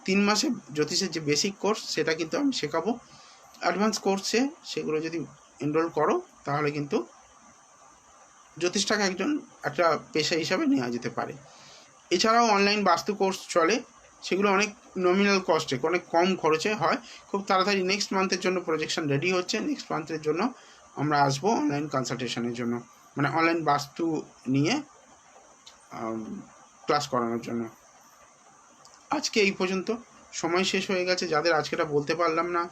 3 মাসে জ্যোতিষের যে বেসিক কোর্স সেটা কিন্তু আমি শেখাবো। অ্যাডভান্স কোর্সে সেগুলো যদি এনরোল করো, তাহলে কিন্তু জ্যোতিষটাকে একটা পেশা হিসাবে নেওয়া যেতে পারে। এছাড়াও অনলাইন বাস্তু কোর্স চলে, সেগুলো অনেক নমিনাল কস্টে, অনেক কম খরচে হয়। খুব তাড়াতাড়ি নেক্সট মান্থের জন্য প্রজেকশন রেডি হচ্ছে। নেক্সট মান্থের জন্য আমরা আসবো অনলাইন কনসালটেশনের জন্য, মানে অনলাইন বাস্তু নিয়ে ক্লাস করানোর জন্য। আজকে এই পর্যন্ত, সময় শেষ হয়ে গেছে। যাদের আজকেটা বলতে পারলাম না,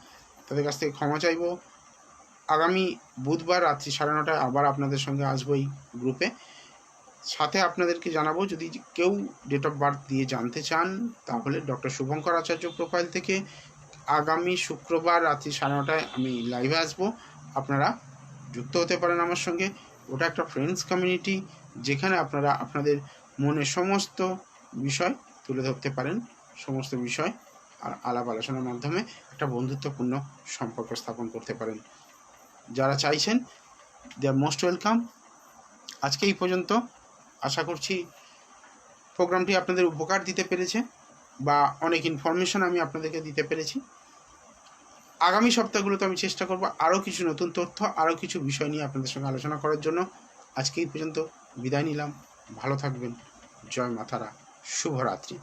তাদের কাছ থেকে ক্ষমা চাইবো। আগামী বুধবার রাত্রি 9:30টায় আবার আপনাদের সঙ্গে আসবো এই গ্রুপে। সাথে আপনাদেরকে জানাবো, যদি কেউ ডেট অফ বার্থ দিয়ে জানতে চান, তাহলে ডক্টর শুভঙ্কর আচার্য প্রোফাইল থেকে আগামী শুক্রবার রাত্রি 9:30টায় আমি লাইভে আসবো। আপনারা যুক্ত হতে পারেন আমার সঙ্গে। ওটা একটা ফ্রেন্ডস কমিউনিটি, যেখানে আপনারা আপনাদের মনে সমস্ত বিষয় তুলে ধরতে পারেন, সমস্ত বিষয় আর আলাপ আলোচনার মাধ্যমে একটা বন্ধুত্বপূর্ণ সম্পর্ক স্থাপন করতে পারেন। যারা চাইছেন, দে আর মোস্ট ওয়েলকাম। আজকে এই পর্যন্ত। আশা করছি প্রোগ্রামটি আপনাদের উপকার দিতে পেরেছে বা অনেক ইনফরমেশন আমি আপনাদেরকে দিতে পেরেছি। আগামী সপ্তাহগুলোতে আমি চেষ্টা করব আরও কিছু নতুন তথ্য, আরও কিছু বিষয় নিয়ে আপনাদের সঙ্গে আলোচনা করার জন্য। আজকে এই পর্যন্ত বিদায় নিলাম। ভালো থাকবেন। জয় মা তারা। শুভরাত্রি।